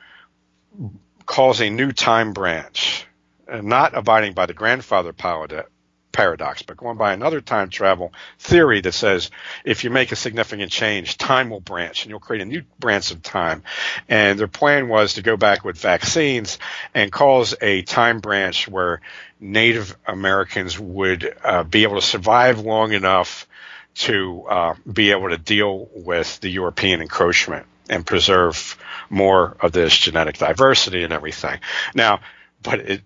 cause a new time branch, not abiding by the grandfather paradox, but going by another time travel theory that says if you make a significant change, time will branch and you'll create a new branch of time. And their plan was to go back with vaccines and cause a time branch where Native Americans would be able to survive long enough to be able to deal with the European encroachment and preserve more of this genetic diversity and everything. Now, but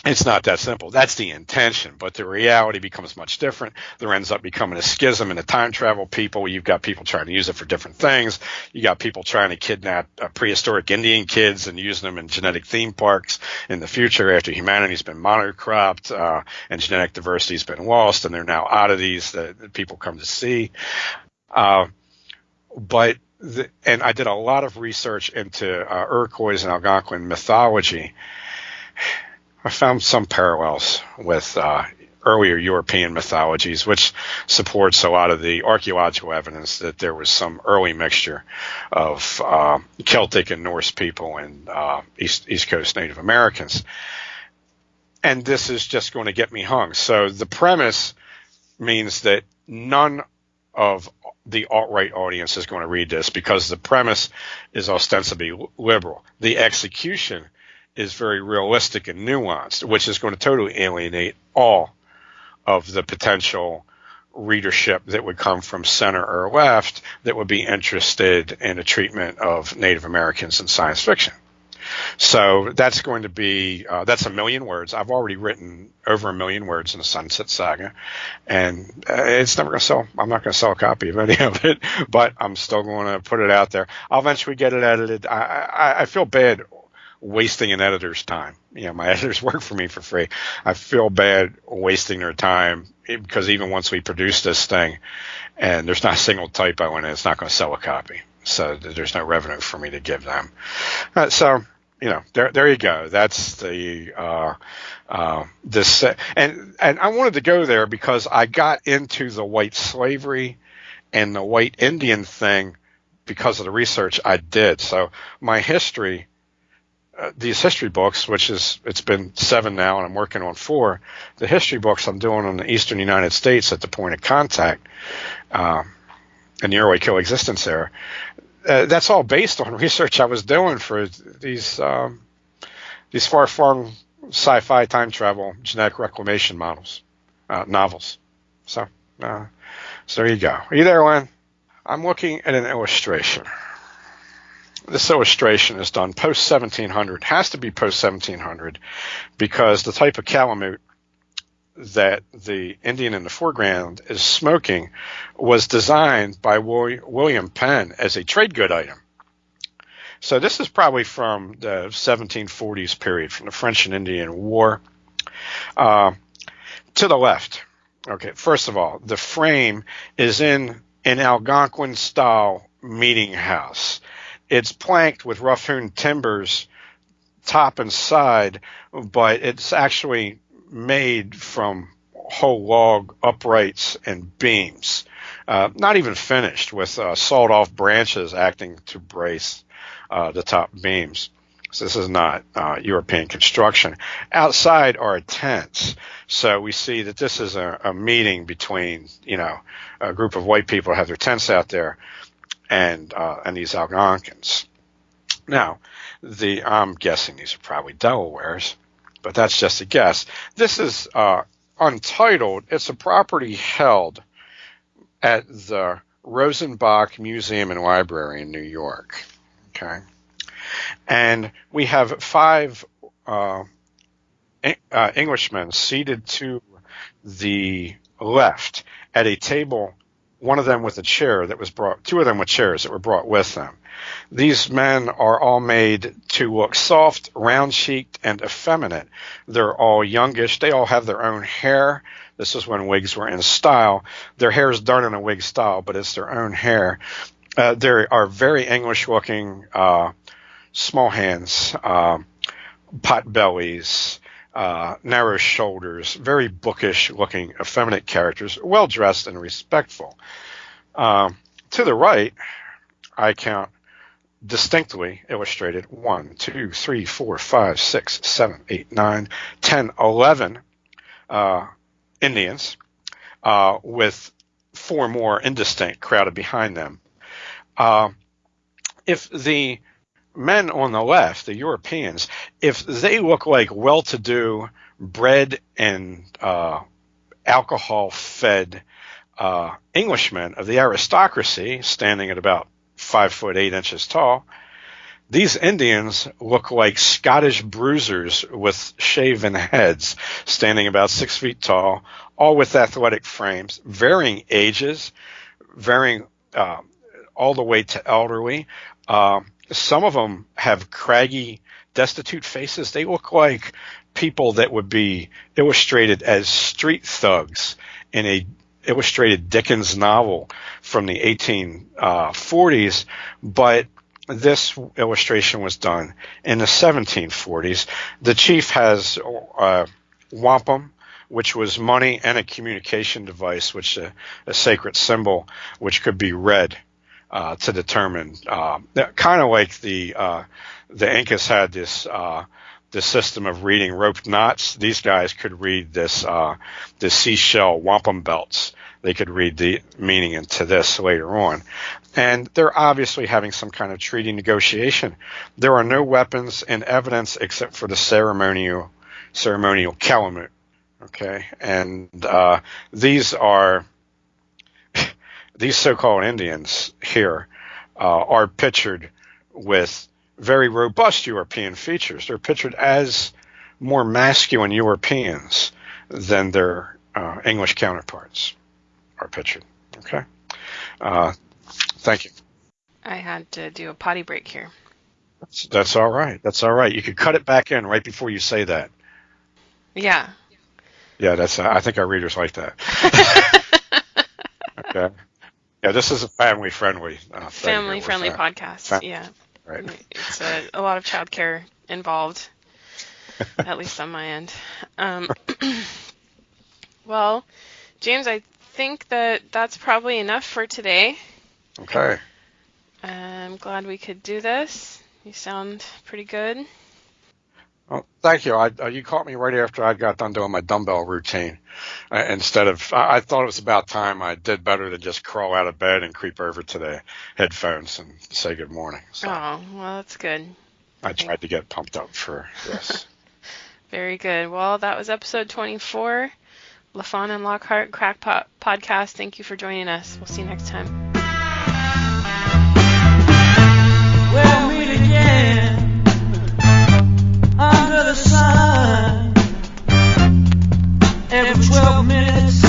It's not that simple. That's the intention, but the reality becomes much different. There ends up becoming a schism in the time travel people. You've got people trying to use it for different things. You got people trying to kidnap prehistoric Indian kids and use them in genetic theme parks in the future after humanity's been monocropped and genetic diversity's been lost, and they're now oddities that people come to see. And I did a lot of research into Iroquois and Algonquin mythology. I found some parallels with earlier European mythologies, which supports a lot of the archaeological evidence that there was some early mixture of Celtic and Norse people and East Coast Native Americans. And this is just going to get me hung. So the premise means that none of the alt-right audience is going to read this because the premise is ostensibly liberal. The execution is very realistic and nuanced, which is going to totally alienate all of the potential readership that would come from center or left that would be interested in the treatment of Native Americans in science fiction. So that's going to be, that's 1 million words. I've already written over 1 million words in the Sunset Saga, and it's never going to sell. I'm not going to sell a copy of any of it, but I'm still going to put it out there. I'll eventually get it edited. I feel bad wasting an editor's time. My editors work for me for free. I feel bad wasting their time because even once we produce this thing and there's not a single typo in it, it's not going to sell a copy. So there's no revenue for me to give them. So there you go. That's the this and I wanted to go there because I got into the white slavery and the white Indian thing because of the research I did. So my history. These history books, it's been 7 now and I'm working on 4, the history books I'm doing on the eastern United States at the point of contact in the early coexistence era, that's all based on research I was doing for these far-flung sci-fi time travel genetic reclamation novels. So there you go. Are you there, Lynn? I'm looking at an illustration. This illustration is done post-1700, has to be post-1700, because the type of calamute that the Indian in the foreground is smoking was designed by William Penn as a trade good item. So this is probably from the 1740s period, from the French and Indian War. To the left, okay, first of all, the frame is in an Algonquin-style meeting house. It's planked with rough-hewn timbers, top and side, but it's actually made from whole log uprights and beams. Not even finished, with sawed-off branches acting to brace the top beams. So this is not European construction. Outside are tents. So we see that this is a meeting between, a group of white people have their tents out there, and these Algonquins. Now, I'm guessing these are probably Delawares, but that's just a guess. This is untitled. It's a property held at the Rosenbach Museum and Library in New York. Okay, and we have 5 Englishmen seated to the left at a table. One of them with a chair that was brought, 2 of them with chairs that were brought with them. These men are all made to look soft, round-cheeked, and effeminate. They're all youngish. They all have their own hair. This is when wigs were in style. Their hair is done in a wig style, but it's their own hair. They are very English-looking, small hands, pot bellies, narrow shoulders, very bookish-looking, effeminate characters, well-dressed and respectful. To the right, I count distinctly illustrated 1, 2, 3, 4, 5, 6, 7, 8, 9, 10, 11 Indians, with 4 more indistinct crowded behind them. If the men on the left, the Europeans, if they look like well-to-do, bred and alcohol-fed Englishmen of the aristocracy, standing at about 5 foot 8 inches tall, These Indians look like Scottish bruisers with shaven heads, standing about 6 feet tall, all with athletic frames, varying ages, varying all the way to elderly. Some of them have craggy, destitute faces. They look like people that would be illustrated as street thugs in a illustrated Dickens novel from the 1840s, but this illustration was done in the 1740s. The chief has wampum, which was money, and a communication device, which a sacred symbol, which could be read to determine. Kind of like the Incas had this system of reading rope knots. These guys could read this seashell wampum belts. They could read the meaning into this later on. And they're obviously having some kind of treaty negotiation. There are no weapons in evidence except for the ceremonial calumet. Okay, and these so-called Indians here are pictured with very robust European features. They're pictured as more masculine Europeans than their English counterparts are pictured. Okay. Thank you. I had to do a potty break here. That's all right. That's all right. You could cut it back in right before you say that. Yeah. Yeah, that's. I think our readers like that. Okay. Yeah, this is a family-friendly podcast. Yeah. Right. It's a lot of childcare involved, at least on my end. Well, James, I think that's probably enough for today. Okay. I'm glad we could do this. You sound pretty good. Well, thank you. You caught me right after I got done doing my dumbbell routine. I thought it was about time I did better than just crawl out of bed and creep over to the headphones and say good morning. So oh, well, that's good. I tried to get pumped up for this. Very good. Well, that was episode 24. LaFond and Lockhart, Crackpot Podcast. Thank you for joining us. We'll see you next time. We'll meet again under the sun every 12 minutes.